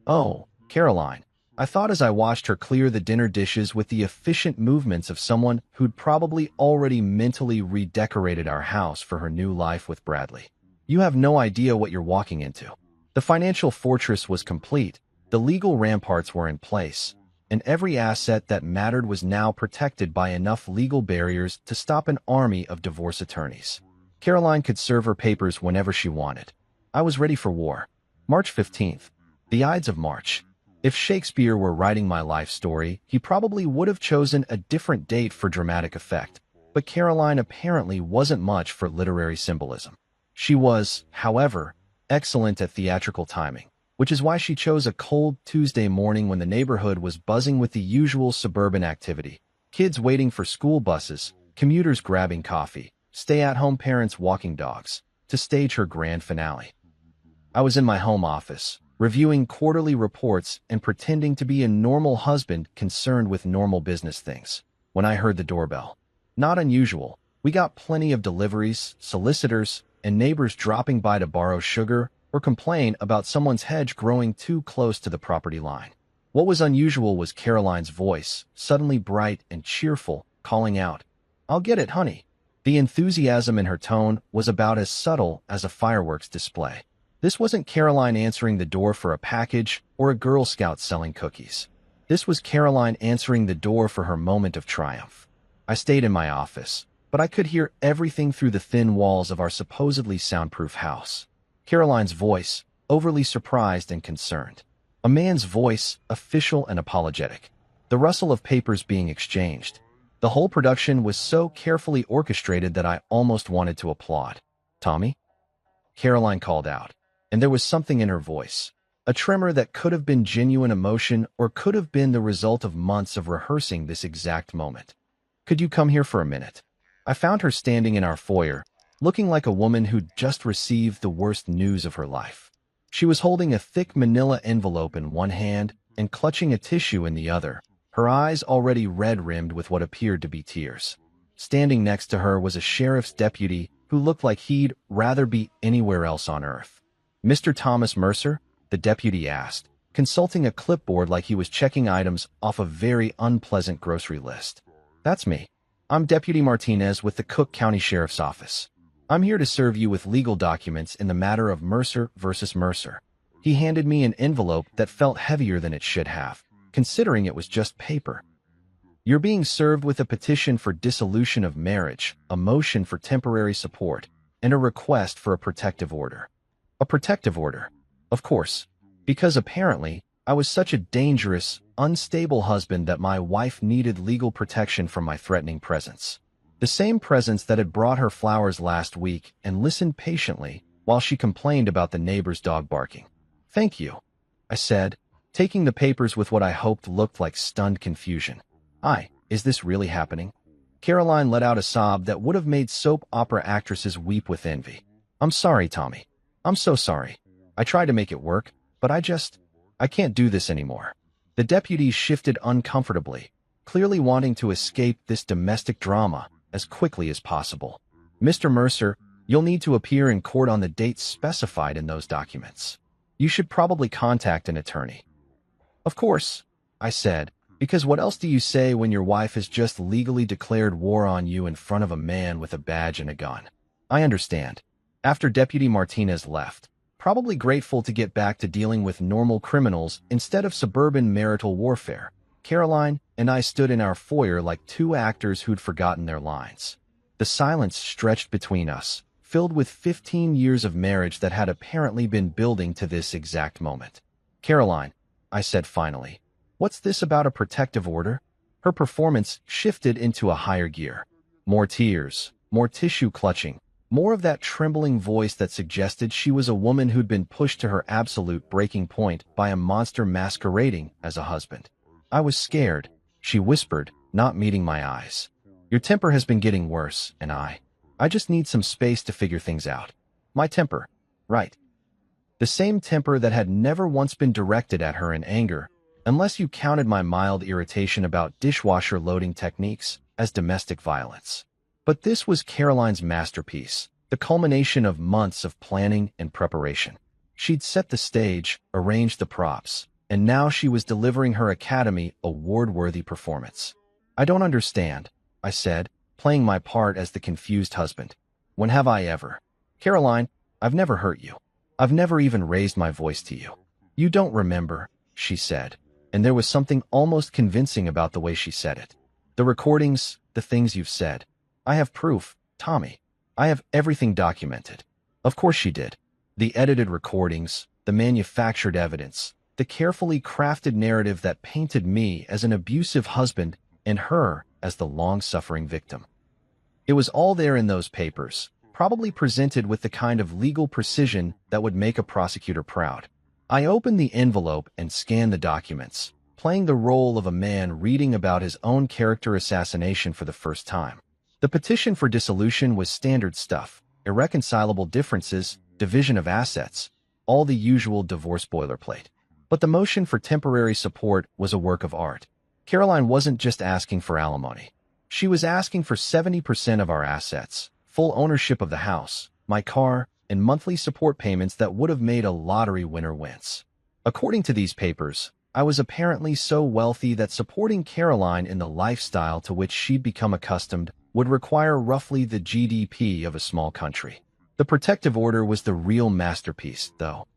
Oh, Caroline, I thought as I watched her clear the dinner dishes with the efficient movements of someone who'd probably already mentally redecorated our house for her new life with Bradley. You have no idea what you're walking into. The financial fortress was complete, the legal ramparts were in place, and every asset that mattered was now protected by enough legal barriers to stop an army of divorce attorneys. Caroline could serve her papers whenever she wanted. I was ready for war. March 15th. The Ides of March. If Shakespeare were writing my life story, he probably would have chosen a different date for dramatic effect. But Caroline apparently wasn't much for literary symbolism. She was, however, excellent at theatrical timing, which is why she chose a cold Tuesday morning when the neighborhood was buzzing with the usual suburban activity. Kids waiting for school buses, commuters grabbing coffee, stay-at-home parents walking dogs, to stage her grand finale. I was in my home office, reviewing quarterly reports and pretending to be a normal husband concerned with normal business things, when I heard the doorbell. Not unusual. We got plenty of deliveries, solicitors, and neighbors dropping by to borrow sugar or complain about someone's hedge growing too close to the property line. What was unusual was Caroline's voice, suddenly bright and cheerful, calling out, "I'll get it, honey." The enthusiasm in her tone was about as subtle as a fireworks display. This wasn't Caroline answering the door for a package or a Girl Scout selling cookies. This was Caroline answering the door for her moment of triumph. I stayed in my office, but I could hear everything through the thin walls of our supposedly soundproof house. Caroline's voice, overly surprised and concerned. A man's voice, official and apologetic. The rustle of papers being exchanged. The whole production was so carefully orchestrated that I almost wanted to applaud. "Tommy?" Caroline called out, and there was something in her voice, a tremor that could have been genuine emotion or could have been the result of months of rehearsing this exact moment. Could you come here for a minute? I found her standing in our foyer, looking like a woman who'd just received the worst news of her life. She was holding a thick manila envelope in one hand and clutching a tissue in the other, her eyes already red-rimmed with what appeared to be tears. Standing next to her was a sheriff's deputy who looked like he'd rather be anywhere else on earth. "Mr. Thomas Mercer?" the deputy asked, consulting a clipboard like he was checking items off a very unpleasant grocery list. "That's me. I'm Deputy Martinez with the Cook County Sheriff's Office. I'm here to serve you with legal documents in the matter of Mercer versus Mercer." He handed me an envelope that felt heavier than it should have, considering it was just paper. "You're being served with a petition for dissolution of marriage, a motion for temporary support, and a request for a protective order." A protective order. Of course, because apparently I was such a dangerous, unstable husband that my wife needed legal protection from my threatening presence. The same presence that had brought her flowers last week and listened patiently while she complained about the neighbor's dog barking. "Thank you," I said, taking the papers with what I hoped looked like stunned confusion. Is this really happening?" Caroline let out a sob that would have made soap opera actresses weep with envy. "I'm sorry, Tommy. I'm so sorry. I tried to make it work, but I can't do this anymore." The deputy shifted uncomfortably, clearly wanting to escape this domestic drama as quickly as possible. "Mr. Mercer, you'll need to appear in court on the dates specified in those documents. You should probably contact an attorney." "Of course," I said, "because what else do you say when your wife has just legally declared war on you in front of a man with a badge and a gun?" "I understand." After Deputy Martinez left, probably grateful to get back to dealing with normal criminals instead of suburban marital warfare, Caroline and I stood in our foyer like two actors who'd forgotten their lines. The silence stretched between us, filled with 15 years of marriage that had apparently been building to this exact moment. "Caroline," I said finally, "what's this about a protective order?" Her performance shifted into a higher gear. More tears, more tissue clutching, more of that trembling voice that suggested she was a woman who'd been pushed to her absolute breaking point by a monster masquerading as a husband. "I was scared," she whispered, not meeting my eyes. "Your temper has been getting worse, and I just need some space to figure things out." My temper, right. The same temper that had never once been directed at her in anger, unless you counted my mild irritation about dishwasher loading techniques as domestic violence. But this was Caroline's masterpiece, the culmination of months of planning and preparation. She'd set the stage, arranged the props, and now she was delivering her Academy Award-worthy performance. "I don't understand," I said, playing my part as the confused husband. "When have I ever?" "Caroline, I've never hurt you. I've never even raised my voice to you." "You don't remember," she said, and there was something almost convincing about the way she said it. "The recordings, the things you've said. I have proof, Tommy. I have everything documented." Of course she did. The edited recordings, the manufactured evidence, the carefully crafted narrative that painted me as an abusive husband and her as the long-suffering victim. It was all there in those papers, probably presented with the kind of legal precision that would make a prosecutor proud. I opened the envelope and scanned the documents, playing the role of a man reading about his own character assassination for the first time. The petition for dissolution was standard stuff: irreconcilable differences, division of assets, all the usual divorce boilerplate. But the motion for temporary support was a work of art. Caroline wasn't just asking for alimony. She was asking for 70% of our assets, full ownership of the house, my car, and monthly support payments that would have made a lottery winner wince. According to these papers, I was apparently so wealthy that supporting Caroline in the lifestyle to which she'd become accustomed would require roughly the GDP of a small country. The protective order was the real masterpiece, though.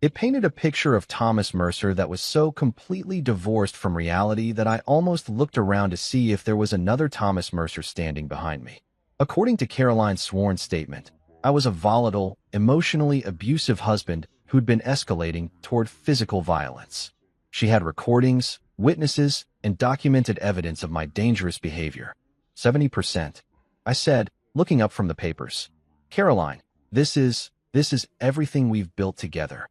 It painted a picture of Thomas Mercer that was so completely divorced from reality that I almost looked around to see if there was another Thomas Mercer standing behind me. According to Caroline's sworn statement, I was a volatile, emotionally abusive husband who'd been escalating toward physical violence. She had recordings, witnesses, and documented evidence of my dangerous behavior. 70%, I said, looking up from the papers. "Caroline, this is everything we've built together."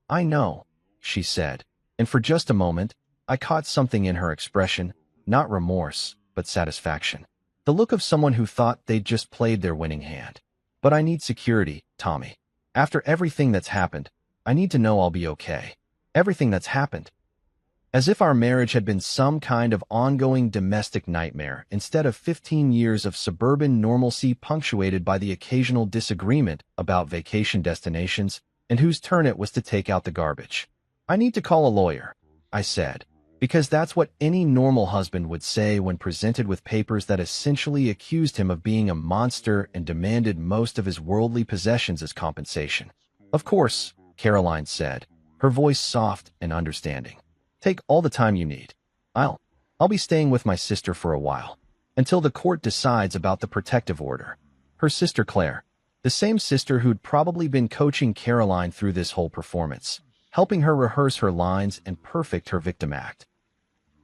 "I know," she said, and for just a moment, I caught something in her expression, not remorse, but satisfaction. The look of someone who thought they'd just played their winning hand. But I need security, Tommy. After everything that's happened, I need to know I'll be okay. Everything that's happened. As if our marriage had been some kind of ongoing domestic nightmare instead of 15 years of suburban normalcy punctuated by the occasional disagreement about vacation destinations and whose turn it was to take out the garbage. I need to call a lawyer, I said, because that's what any normal husband would say when presented with papers that essentially accused him of being a monster and demanded most of his worldly possessions as compensation. Of course, Caroline said, her voice soft and understanding. Take all the time you need. I'll be staying with my sister for a while, until the court decides about the protective order. Her sister Claire, the same sister who'd probably been coaching Caroline through this whole performance, helping her rehearse her lines and perfect her victim act.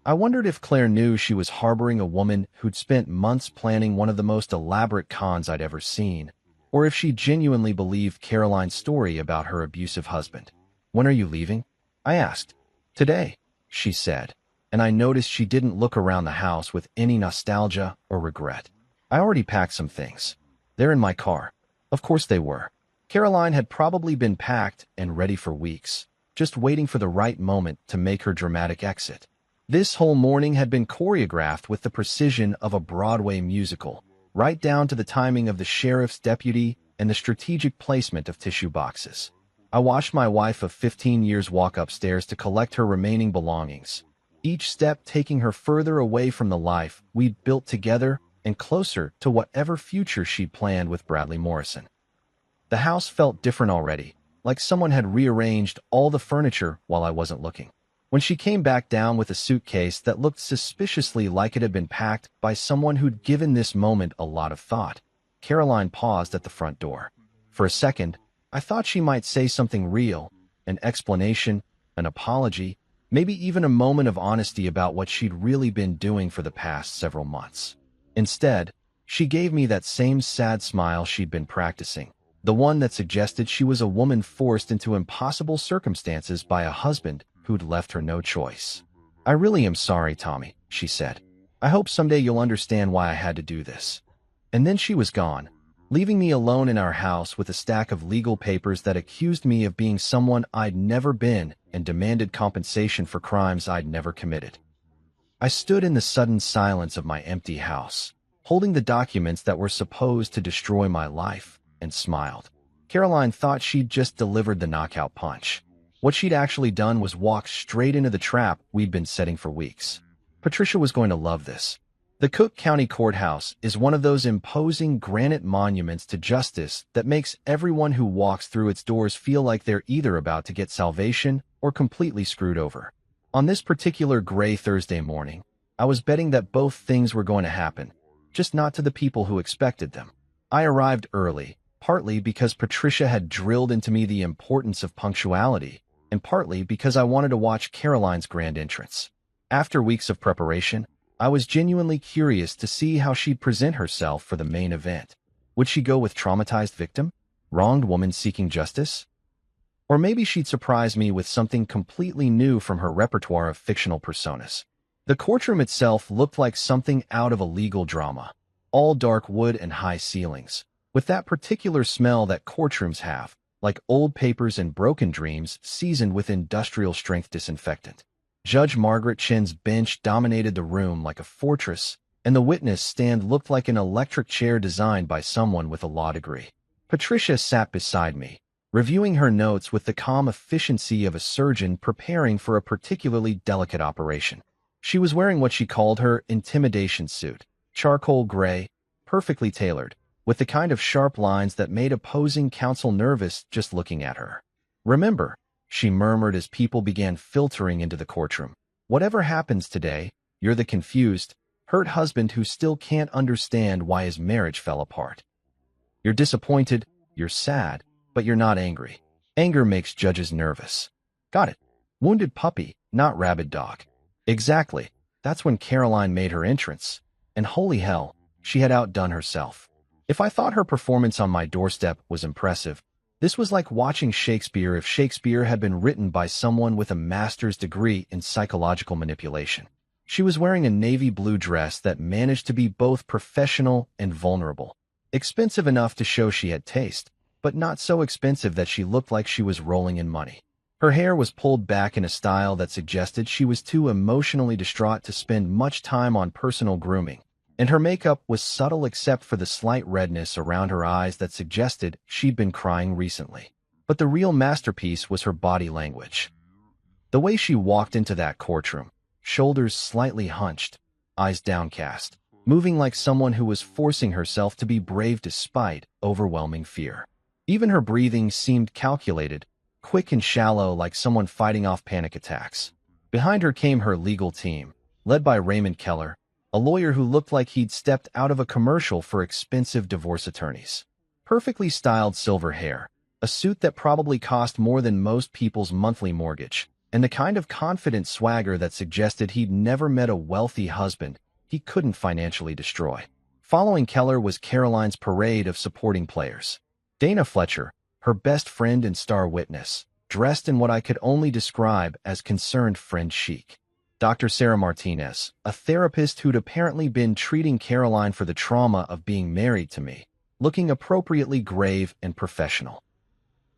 I wondered if Claire knew she was harboring a woman who'd spent months planning one of the most elaborate cons I'd ever seen, or if she genuinely believed Caroline's story about her abusive husband. When are you leaving? I asked. Today, she said, and I noticed she didn't look around the house with any nostalgia or regret. I already packed some things. They're in my car. Of course they were. Caroline had probably been packed and ready for weeks, just waiting for the right moment to make her dramatic exit. This whole morning had been choreographed with the precision of a Broadway musical, right down to the timing of the sheriff's deputy and the strategic placement of tissue boxes. I watched my wife of 15 years walk upstairs to collect her remaining belongings, each step taking her further away from the life we'd built together and closer to whatever future she'd planned with Bradley Morrison. The house felt different already, like someone had rearranged all the furniture while I wasn't looking. When she came back down with a suitcase that looked suspiciously like it had been packed by someone who'd given this moment a lot of thought, Caroline paused at the front door. For a second, I thought she might say something real, an explanation, an apology, maybe even a moment of honesty about what she'd really been doing for the past several months. Instead, she gave me that same sad smile she'd been practicing, the one that suggested she was a woman forced into impossible circumstances by a husband who'd left her no choice. I really am sorry, Tommy, she said. I hope someday you'll understand why I had to do this. And then she was gone, leaving me alone in our house with a stack of legal papers that accused me of being someone I'd never been and demanded compensation for crimes I'd never committed. I stood in the sudden silence of my empty house, holding the documents that were supposed to destroy my life, and smiled. Caroline thought she'd just delivered the knockout punch. What she'd actually done was walk straight into the trap we'd been setting for weeks. Patricia was going to love this. The Cook County Courthouse is one of those imposing granite monuments to justice that makes everyone who walks through its doors feel like they're either about to get salvation or completely screwed over. On this particular gray Thursday morning, I was betting that both things were going to happen, just not to the people who expected them. I arrived early, partly because Patricia had drilled into me the importance of punctuality, and partly because I wanted to watch Caroline's grand entrance. After weeks of preparation, I was genuinely curious to see how she'd present herself for the main event. Would she go with traumatized victim? Wronged woman seeking justice? Or maybe she'd surprise me with something completely new from her repertoire of fictional personas. The courtroom itself looked like something out of a legal drama. All dark wood and high ceilings, with that particular smell that courtrooms have, like old papers and broken dreams seasoned with industrial-strength disinfectant. Judge Margaret Chen's bench dominated the room like a fortress, and the witness stand looked like an electric chair designed by someone with a law degree. Patricia sat beside me, reviewing her notes with the calm efficiency of a surgeon preparing for a particularly delicate operation. She was wearing what she called her intimidation suit, charcoal gray, perfectly tailored, with the kind of sharp lines that made opposing counsel nervous just looking at her. "Remember," she murmured as people began filtering into the courtroom, "whatever happens today, you're the confused, hurt husband who still can't understand why his marriage fell apart. You're disappointed, you're sad, but you're not angry. Anger makes judges nervous." Got it. Wounded puppy, not rabid dog. Exactly. That's when Caroline made her entrance. And holy hell, she had outdone herself. If I thought her performance on my doorstep was impressive, this was like watching Shakespeare if Shakespeare had been written by someone with a master's degree in psychological manipulation. She was wearing a navy blue dress that managed to be both professional and vulnerable. Expensive enough to show she had taste, but not so expensive that she looked like she was rolling in money. Her hair was pulled back in a style that suggested she was too emotionally distraught to spend much time on personal grooming, and her makeup was subtle except for the slight redness around her eyes that suggested she'd been crying recently. But the real masterpiece was her body language. The way she walked into that courtroom, shoulders slightly hunched, eyes downcast, moving like someone who was forcing herself to be brave despite overwhelming fear. Even her breathing seemed calculated, quick and shallow like someone fighting off panic attacks. Behind her came her legal team, led by Raymond Keller, a lawyer who looked like he'd stepped out of a commercial for expensive divorce attorneys. Perfectly styled silver hair, a suit that probably cost more than most people's monthly mortgage, and the kind of confident swagger that suggested he'd never met a wealthy husband he couldn't financially destroy. Following Keller was Caroline's parade of supporting players. Dana Fletcher, her best friend and star witness, dressed in what I could only describe as concerned friend chic. Dr. Sarah Martinez, a therapist who'd apparently been treating Caroline for the trauma of being married to me, looking appropriately grave and professional.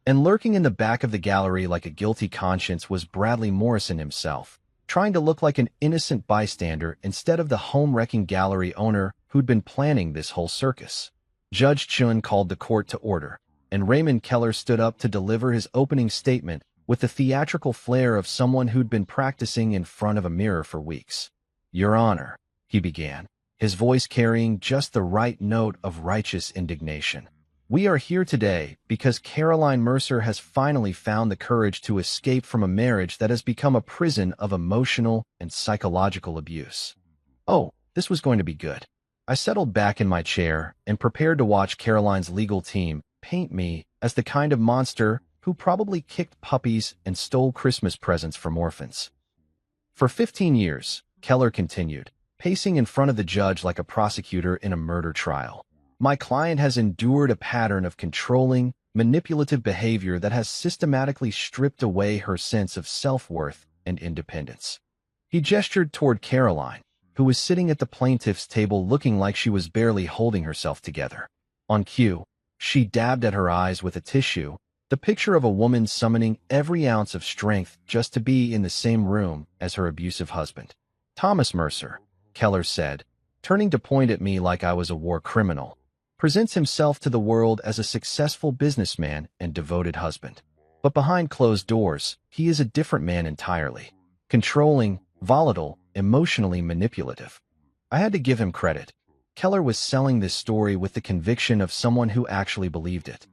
And lurking in the back of the gallery like a guilty conscience was Bradley Morrison himself, trying to look like an innocent bystander instead of the home-wrecking gallery owner who'd been planning this whole circus. Judge Chun called the court to order, and Raymond Keller stood up to deliver his opening statement with the theatrical flair of someone who'd been practicing in front of a mirror for weeks. "Your Honor," he began, his voice carrying just the right note of righteous indignation. "We are here today because Caroline Mercer has finally found the courage to escape from a marriage that has become a prison of emotional and psychological abuse." Oh, this was going to be good. I settled back in my chair and prepared to watch Caroline's legal team paint me as the kind of monster who probably kicked puppies and stole Christmas presents from orphans. "For 15 years, Keller continued, pacing in front of the judge like a prosecutor in a murder trial, my client has endured a pattern of controlling, manipulative behavior that has systematically stripped away her sense of self-worth and independence. He gestured toward Caroline, who was sitting at the plaintiff's table looking like she was barely holding herself together. On cue, she dabbed at her eyes with a tissue, the picture of a woman summoning every ounce of strength just to be in the same room as her abusive husband. "Thomas Mercer," Keller said, turning to point at me like I was a war criminal, "presents himself to the world as a successful businessman and devoted husband. But behind closed doors, he is a different man entirely. Controlling, volatile, emotionally manipulative." I had to give him credit. Keller was selling this story with the conviction of someone who actually believed it.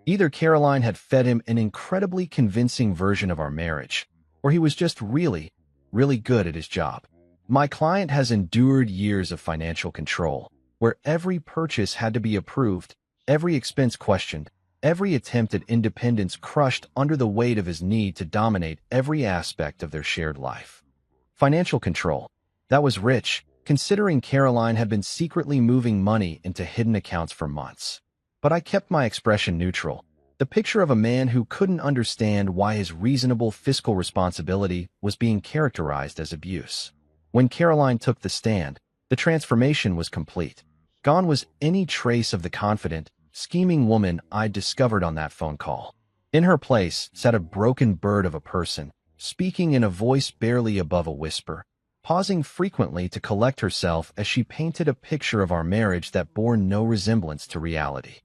Either Caroline had fed him an incredibly convincing version of our marriage, or he was just really, really good at his job. My client has endured years of financial control, where every purchase had to be approved, every expense questioned, every attempt at independence crushed under the weight of his need to dominate every aspect of their shared life. Financial control. That was rich, considering Caroline had been secretly moving money into hidden accounts for months. But I kept my expression neutral, the picture of a man who couldn't understand why his reasonable fiscal responsibility was being characterized as abuse. When Caroline took the stand, the transformation was complete. Gone was any trace of the confident, scheming woman I'd discovered on that phone call. In her place sat a broken bird of a person, speaking in a voice barely above a whisper, pausing frequently to collect herself as she painted a picture of our marriage that bore no resemblance to reality.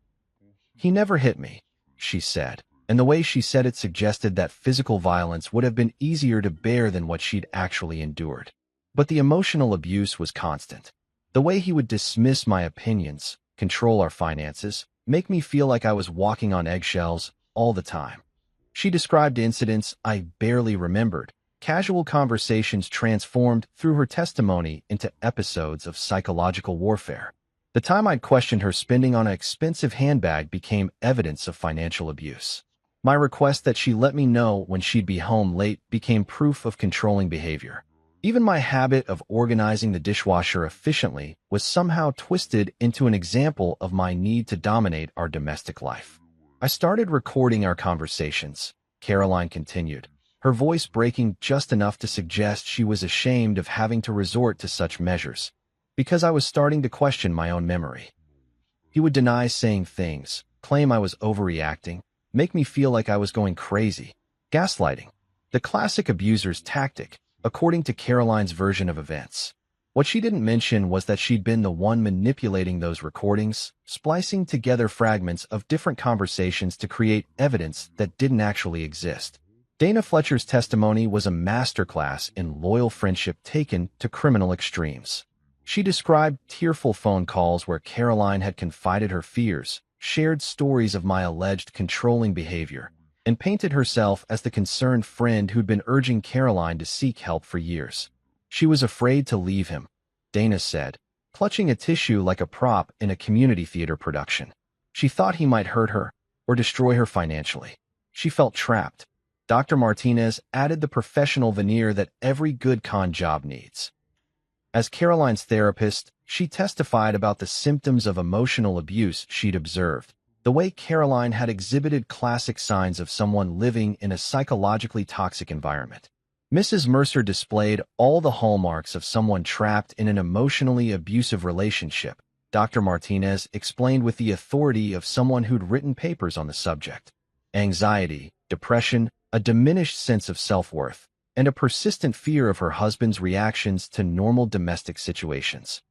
"He never hit me," she said, and the way she said it suggested that physical violence would have been easier to bear than what she'd actually endured. But the emotional abuse was constant. The way he would dismiss my opinions, control our finances, make me feel like I was walking on eggshells all the time. She described incidents I barely remembered, casual conversations transformed through her testimony into episodes of psychological warfare. The time I'd questioned her spending on an expensive handbag became evidence of financial abuse. My request that she let me know when she'd be home late became proof of controlling behavior. Even my habit of organizing the dishwasher efficiently was somehow twisted into an example of my need to dominate our domestic life. I started recording our conversations, Caroline continued, her voice breaking just enough to suggest she was ashamed of having to resort to such measures, because I was starting to question my own memory. He would deny saying things, claim I was overreacting, make me feel like I was going crazy. Gaslighting. The classic abuser's tactic, according to Caroline's version of events. What she didn't mention was that she'd been the one manipulating those recordings, splicing together fragments of different conversations to create evidence that didn't actually exist. Dana Fletcher's testimony was a masterclass in loyal friendship taken to criminal extremes. She described tearful phone calls where Caroline had confided her fears, shared stories of my alleged controlling behavior, and painted herself as the concerned friend who'd been urging Caroline to seek help for years. She was afraid to leave him, Dana said, clutching a tissue like a prop in a community theater production. She thought he might hurt her or destroy her financially. She felt trapped. Dr. Martinez added the professional veneer that every good con job needs. As Caroline's therapist, she testified about the symptoms of emotional abuse she'd observed, the way Caroline had exhibited classic signs of someone living in a psychologically toxic environment. Mrs. Mercer displayed all the hallmarks of someone trapped in an emotionally abusive relationship, Dr. Martinez explained with the authority of someone who'd written papers on the subject. Anxiety, depression, a diminished sense of self-worth, and a persistent fear of her husband's reactions to normal domestic situations.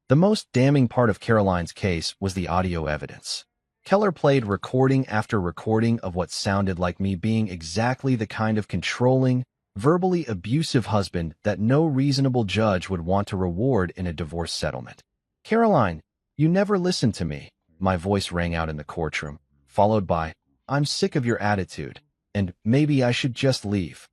The most damning part of Caroline's case was the audio evidence. Keller played recording after recording of what sounded like me being exactly the kind of controlling, verbally abusive husband that no reasonable judge would want to reward in a divorce settlement. "Caroline, you never listened to me," my voice rang out in the courtroom, followed by, "I'm sick of your attitude, and maybe I should just leave."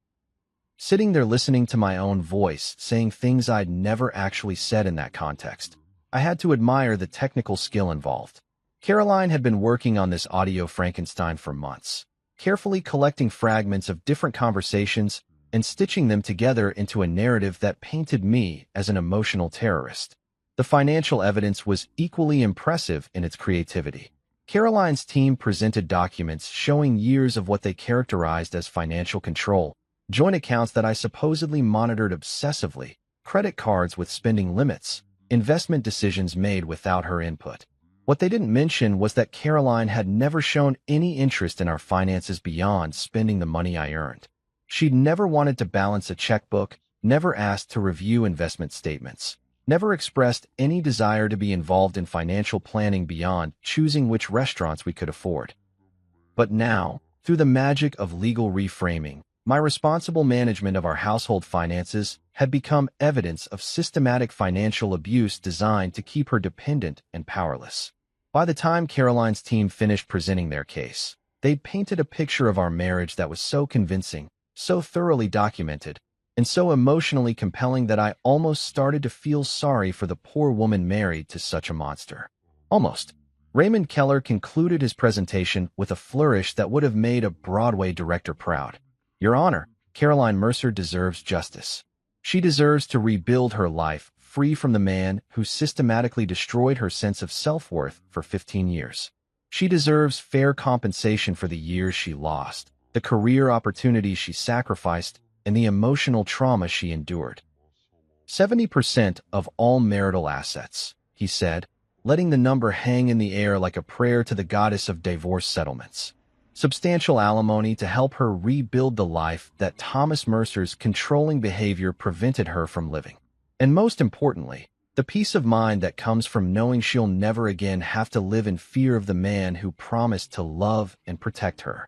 Sitting there listening to my own voice, saying things I'd never actually said in that context, I had to admire the technical skill involved. Caroline had been working on this audio Frankenstein for months, carefully collecting fragments of different conversations and stitching them together into a narrative that painted me as an emotional terrorist. The financial evidence was equally impressive in its creativity. Caroline's team presented documents showing years of what they characterized as financial control, joint accounts that I supposedly monitored obsessively, credit cards with spending limits, investment decisions made without her input. What they didn't mention was that Caroline had never shown any interest in our finances beyond spending the money I earned. She'd never wanted to balance a checkbook, never asked to review investment statements, never expressed any desire to be involved in financial planning beyond choosing which restaurants we could afford. But now, through the magic of legal reframing, my responsible management of our household finances had become evidence of systematic financial abuse designed to keep her dependent and powerless. By the time Caroline's team finished presenting their case, they'd painted a picture of our marriage that was so convincing, so thoroughly documented, and so emotionally compelling that I almost started to feel sorry for the poor woman married to such a monster. Almost. Raymond Keller concluded his presentation with a flourish that would have made a Broadway director proud. "Your Honor, Caroline Mercer deserves justice. She deserves to rebuild her life free from the man who systematically destroyed her sense of self-worth for 15 years. She deserves fair compensation for the years she lost, the career opportunities she sacrificed, and the emotional trauma she endured." 70% of all marital assets, he said, letting the number hang in the air like a prayer to the goddess of divorce settlements. Substantial alimony to help her rebuild the life that Thomas Mercer's controlling behavior prevented her from living. And most importantly, the peace of mind that comes from knowing she'll never again have to live in fear of the man who promised to love and protect her.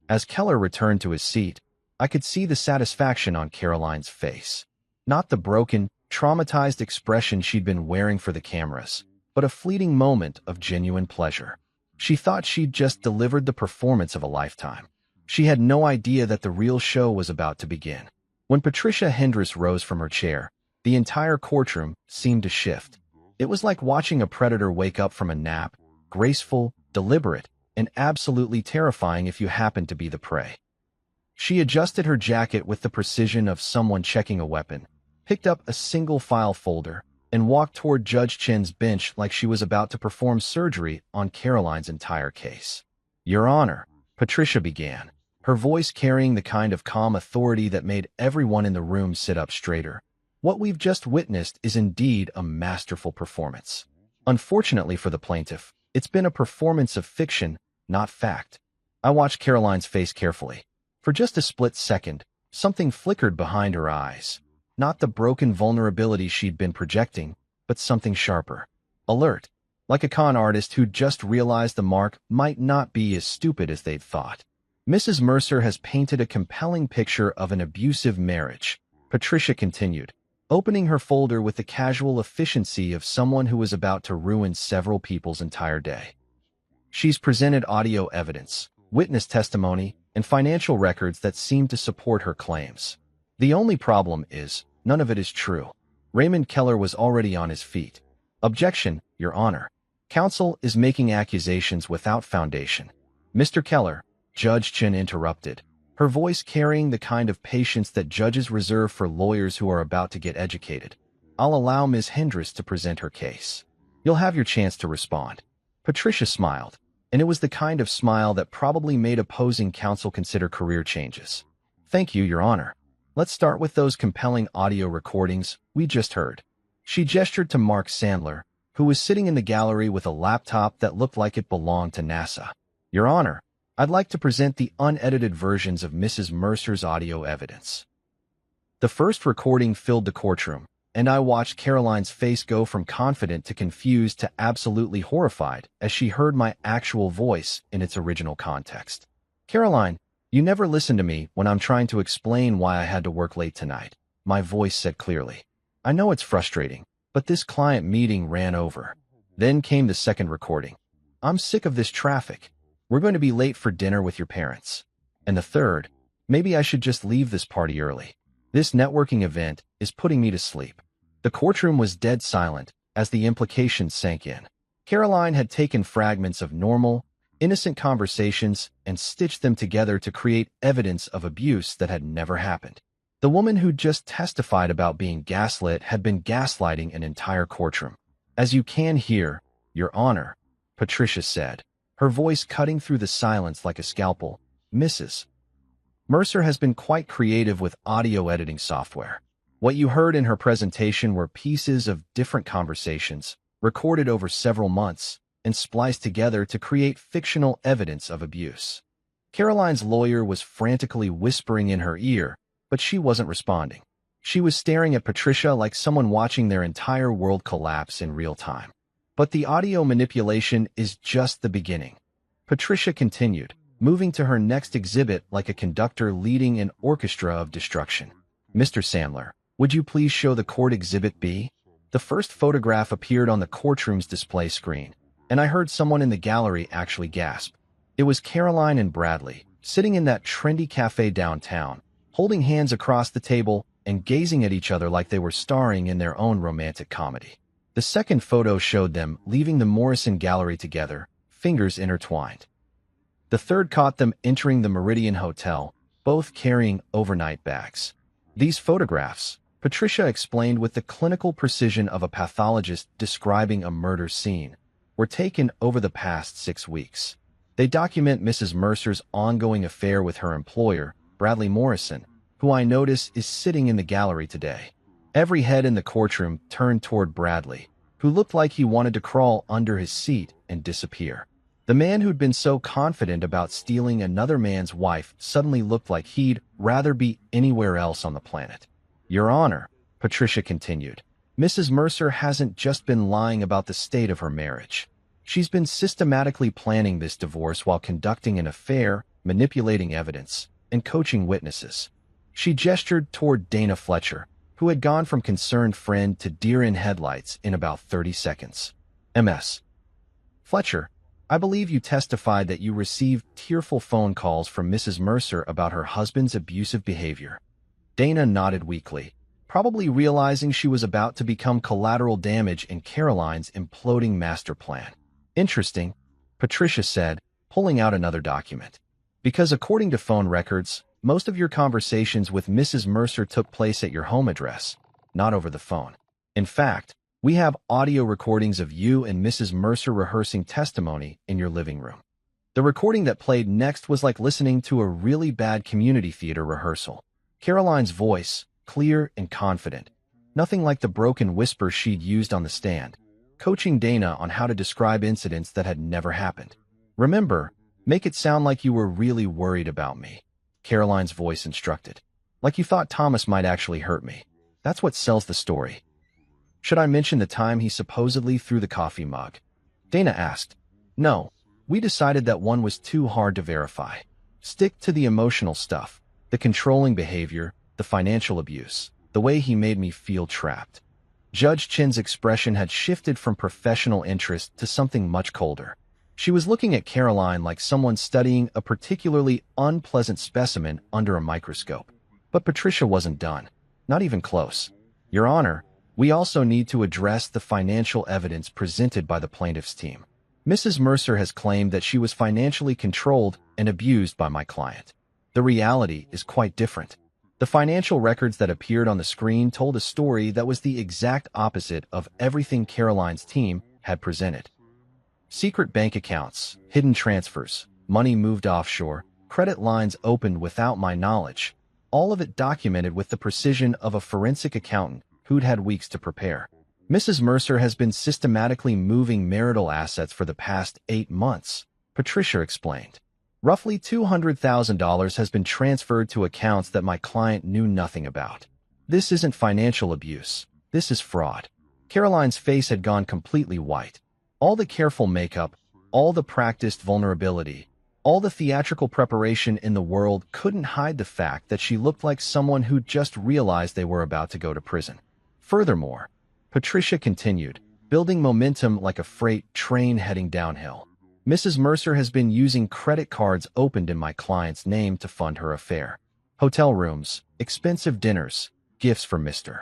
As Keller returned to his seat, I could see the satisfaction on Caroline's face. Not the broken, traumatized expression she'd been wearing for the cameras, but a fleeting moment of genuine pleasure. She thought she'd just delivered the performance of a lifetime. She had no idea that the real show was about to begin. When Patricia Hendress rose from her chair, the entire courtroom seemed to shift. It was like watching a predator wake up from a nap, graceful, deliberate, and absolutely terrifying if you happened to be the prey. She adjusted her jacket with the precision of someone checking a weapon, picked up a single file folder, and walked toward Judge Chen's bench like she was about to perform surgery on Caroline's entire case. "Your Honor," Patricia began, her voice carrying the kind of calm authority that made everyone in the room sit up straighter. What we've just witnessed is indeed a masterful performance. Unfortunately for the plaintiff, it's been a performance of fiction, not fact. I watched Caroline's face carefully. For just a split second, something flickered behind her eyes. Not the broken vulnerability she'd been projecting, but something sharper. Alert. Like a con artist who just realized the mark might not be as stupid as they'd thought. Mrs. Mercer has painted a compelling picture of an abusive marriage, Patricia continued, opening her folder with the casual efficiency of someone who was about to ruin several people's entire day. She's presented audio evidence, witness testimony, and financial records that seem to support her claims. The only problem is, none of it is true. Raymond Keller was already on his feet. Objection, Your Honor. Counsel is making accusations without foundation. Mr. Keller, Judge Chin interrupted, her voice carrying the kind of patience that judges reserve for lawyers who are about to get educated. I'll allow Ms. Hendricks to present her case. You'll have your chance to respond. Patricia smiled, and it was the kind of smile that probably made opposing counsel consider career changes. Thank you, Your Honor. Let's start with those compelling audio recordings we just heard. She gestured to Mark Sandler, who was sitting in the gallery with a laptop that looked like it belonged to NASA. Your Honor, I'd like to present the unedited versions of Mrs. Mercer's audio evidence. The first recording filled the courtroom, and I watched Caroline's face go from confident to confused to absolutely horrified as she heard my actual voice in its original context. Caroline, you never listen to me when I'm trying to explain why I had to work late tonight, my voice said clearly. I know it's frustrating, but this client meeting ran over. Then came the second recording. I'm sick of this traffic. We're going to be late for dinner with your parents. And the third, maybe I should just leave this party early. This networking event is putting me to sleep. The courtroom was dead silent as the implications sank in. Caroline had taken fragments of normal, innocent conversations and stitched them together to create evidence of abuse that had never happened. The woman who just testified about being gaslit had been gaslighting an entire courtroom. As you can hear, Your Honor, Patricia said, her voice cutting through the silence like a scalpel, Mrs. Mercer has been quite creative with audio editing software. What you heard in her presentation were pieces of different conversations, recorded over several months, and spliced together to create fictional evidence of abuse. Caroline's lawyer was frantically whispering in her ear, but she wasn't responding. She was staring at Patricia like someone watching their entire world collapse in real time. But the audio manipulation is just the beginning. Patricia continued, moving to her next exhibit like a conductor leading an orchestra of destruction. Mr. Sandler, would you please show the court exhibit B? The first photograph appeared on the courtroom's display screen, and I heard someone in the gallery actually gasp. It was Caroline and Bradley, sitting in that trendy cafe downtown, holding hands across the table and gazing at each other like they were starring in their own romantic comedy. The second photo showed them leaving the Morrison Gallery together, fingers intertwined. The third caught them entering the Meridian Hotel, both carrying overnight bags. These photographs, Patricia explained with the clinical precision of a pathologist describing a murder scene, were taken over the past 6 weeks. They document Mrs. Mercer's ongoing affair with her employer, Bradley Morrison, who I notice is sitting in the gallery today. Every head in the courtroom turned toward Bradley, who looked like he wanted to crawl under his seat and disappear. The man who'd been so confident about stealing another man's wife suddenly looked like he'd rather be anywhere else on the planet. Your Honor, Patricia continued, Mrs. Mercer hasn't just been lying about the state of her marriage. She's been systematically planning this divorce while conducting an affair, manipulating evidence, and coaching witnesses. She gestured toward Dana Fletcher, who had gone from concerned friend to deer in headlights in about 30 seconds. Ms. Fletcher, I believe you testified that you received tearful phone calls from Mrs. Mercer about her husband's abusive behavior. Dana nodded weakly, probably realizing she was about to become collateral damage in Caroline's imploding master plan. Interesting, Patricia said, pulling out another document. Because according to phone records, most of your conversations with Mrs. Mercer took place at your home address, not over the phone. In fact, we have audio recordings of you and Mrs. Mercer rehearsing testimony in your living room. The recording that played next was like listening to a really bad community theater rehearsal. Caroline's voice, clear and confident. Nothing like the broken whisper she'd used on the stand, coaching Dana on how to describe incidents that had never happened. Remember, make it sound like you were really worried about me, Caroline's voice instructed. Like you thought Thomas might actually hurt me. That's what sells the story. Should I mention the time he supposedly threw the coffee mug? Dana asked. No, we decided that one was too hard to verify. Stick to the emotional stuff, the controlling behavior, the financial abuse, the way he made me feel trapped. Judge Chin's expression had shifted from professional interest to something much colder. She was looking at Caroline like someone studying a particularly unpleasant specimen under a microscope. But Patricia wasn't done. Not even close. Your Honor, we also need to address the financial evidence presented by the plaintiff's team. Mrs. Mercer has claimed that she was financially controlled and abused by my client. The reality is quite different. The financial records that appeared on the screen told a story that was the exact opposite of everything Caroline's team had presented. Secret bank accounts, hidden transfers, money moved offshore, credit lines opened without my knowledge, all of it documented with the precision of a forensic accountant who'd had weeks to prepare. Mrs. Mercer has been systematically moving marital assets for the past 8 months, Patricia explained. Roughly $200,000 has been transferred to accounts that my client knew nothing about. This isn't financial abuse. This is fraud. Caroline's face had gone completely white. All the careful makeup, all the practiced vulnerability, all the theatrical preparation in the world couldn't hide the fact that she looked like someone who'd just realized they were about to go to prison. Furthermore, Patricia continued, building momentum like a freight train heading downhill. Mrs. Mercer has been using credit cards opened in my client's name to fund her affair. Hotel rooms, expensive dinners, gifts for Mr.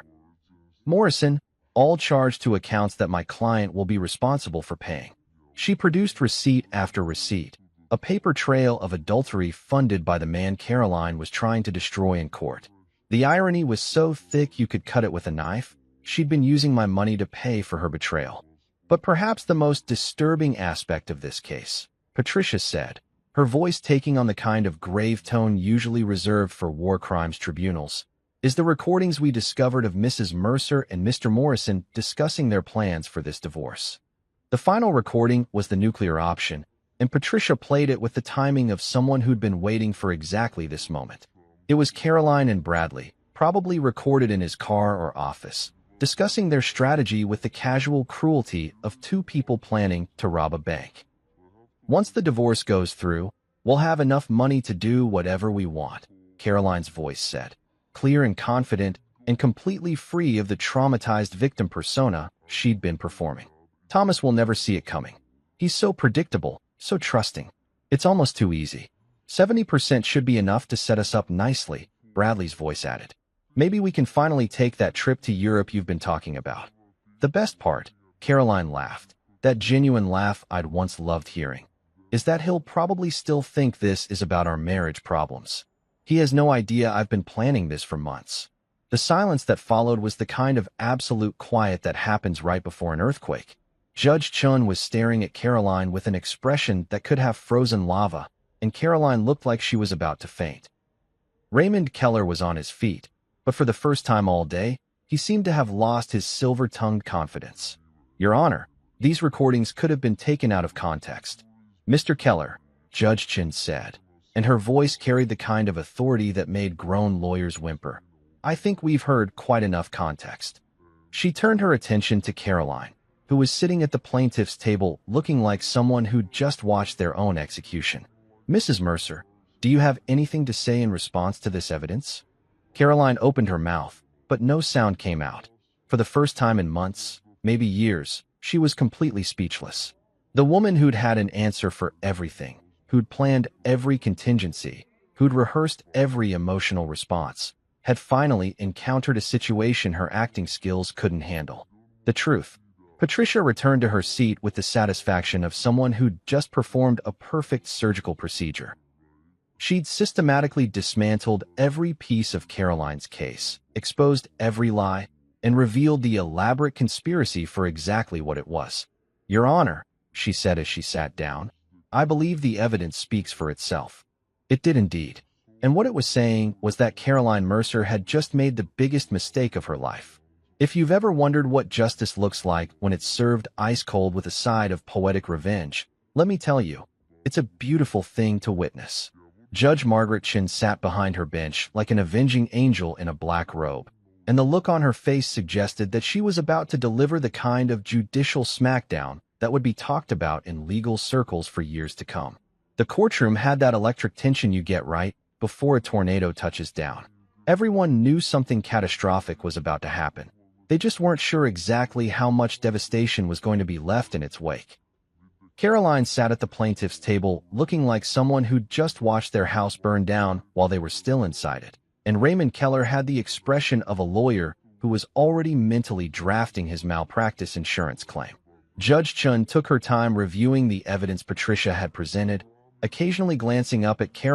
Morrison, all charged to accounts that my client will be responsible for paying. She produced receipt after receipt, a paper trail of adultery funded by the man Caroline was trying to destroy in court. The irony was so thick you could cut it with a knife. She'd been using my money to pay for her betrayal. But perhaps the most disturbing aspect of this case, Patricia said, her voice taking on the kind of grave tone usually reserved for war crimes tribunals, is the recordings we discovered of Mrs. Mercer and Mr. Morrison discussing their plans for this divorce. The final recording was the nuclear option, and Patricia played it with the timing of someone who'd been waiting for exactly this moment. It was Caroline and Bradley, probably recorded in his car or office, discussing their strategy with the casual cruelty of 2 people planning to rob a bank. Once the divorce goes through, we'll have enough money to do whatever we want, Caroline's voice said, clear and confident and completely free of the traumatized victim persona she'd been performing. Thomas will never see it coming. He's so predictable, so trusting. It's almost too easy. 70% should be enough to set us up nicely, Bradley's voice added. Maybe we can finally take that trip to Europe you've been talking about. The best part, Caroline laughed, that genuine laugh I'd once loved hearing, is that he'll probably still think this is about our marriage problems. He has no idea I've been planning this for months. The silence that followed was the kind of absolute quiet that happens right before an earthquake. Judge Chun was staring at Caroline with an expression that could have frozen lava, and Caroline looked like she was about to faint. Raymond Keller was on his feet, but for the first time all day, he seemed to have lost his silver-tongued confidence. Your Honor, these recordings could have been taken out of context. Mr. Keller, Judge Chin said, and her voice carried the kind of authority that made grown lawyers whimper. I think we've heard quite enough context. She turned her attention to Caroline, who was sitting at the plaintiff's table looking like someone who'd just watched their own execution. Mrs. Mercer, do you have anything to say in response to this evidence? Caroline opened her mouth, but no sound came out. For the first time in months, maybe years, she was completely speechless. The woman who'd had an answer for everything, who'd planned every contingency, who'd rehearsed every emotional response, had finally encountered a situation her acting skills couldn't handle. The truth. Patricia returned to her seat with the satisfaction of someone who'd just performed a perfect surgical procedure. She'd systematically dismantled every piece of Caroline's case, exposed every lie, and revealed the elaborate conspiracy for exactly what it was. Your Honor, she said as she sat down, I believe the evidence speaks for itself. It did indeed. And what it was saying was that Caroline Mercer had just made the biggest mistake of her life. If you've ever wondered what justice looks like when it's served ice cold with a side of poetic revenge, let me tell you, it's a beautiful thing to witness. Judge Margaret Chin sat behind her bench like an avenging angel in a black robe, and the look on her face suggested that she was about to deliver the kind of judicial smackdown that would be talked about in legal circles for years to come. The courtroom had that electric tension you get right before a tornado touches down. Everyone knew something catastrophic was about to happen. They just weren't sure exactly how much devastation was going to be left in its wake. Caroline sat at the plaintiff's table looking like someone who'd just watched their house burn down while they were still inside it, and Raymond Keller had the expression of a lawyer who was already mentally drafting his malpractice insurance claim. Judge Chun took her time reviewing the evidence Patricia had presented, occasionally glancing up at Caroline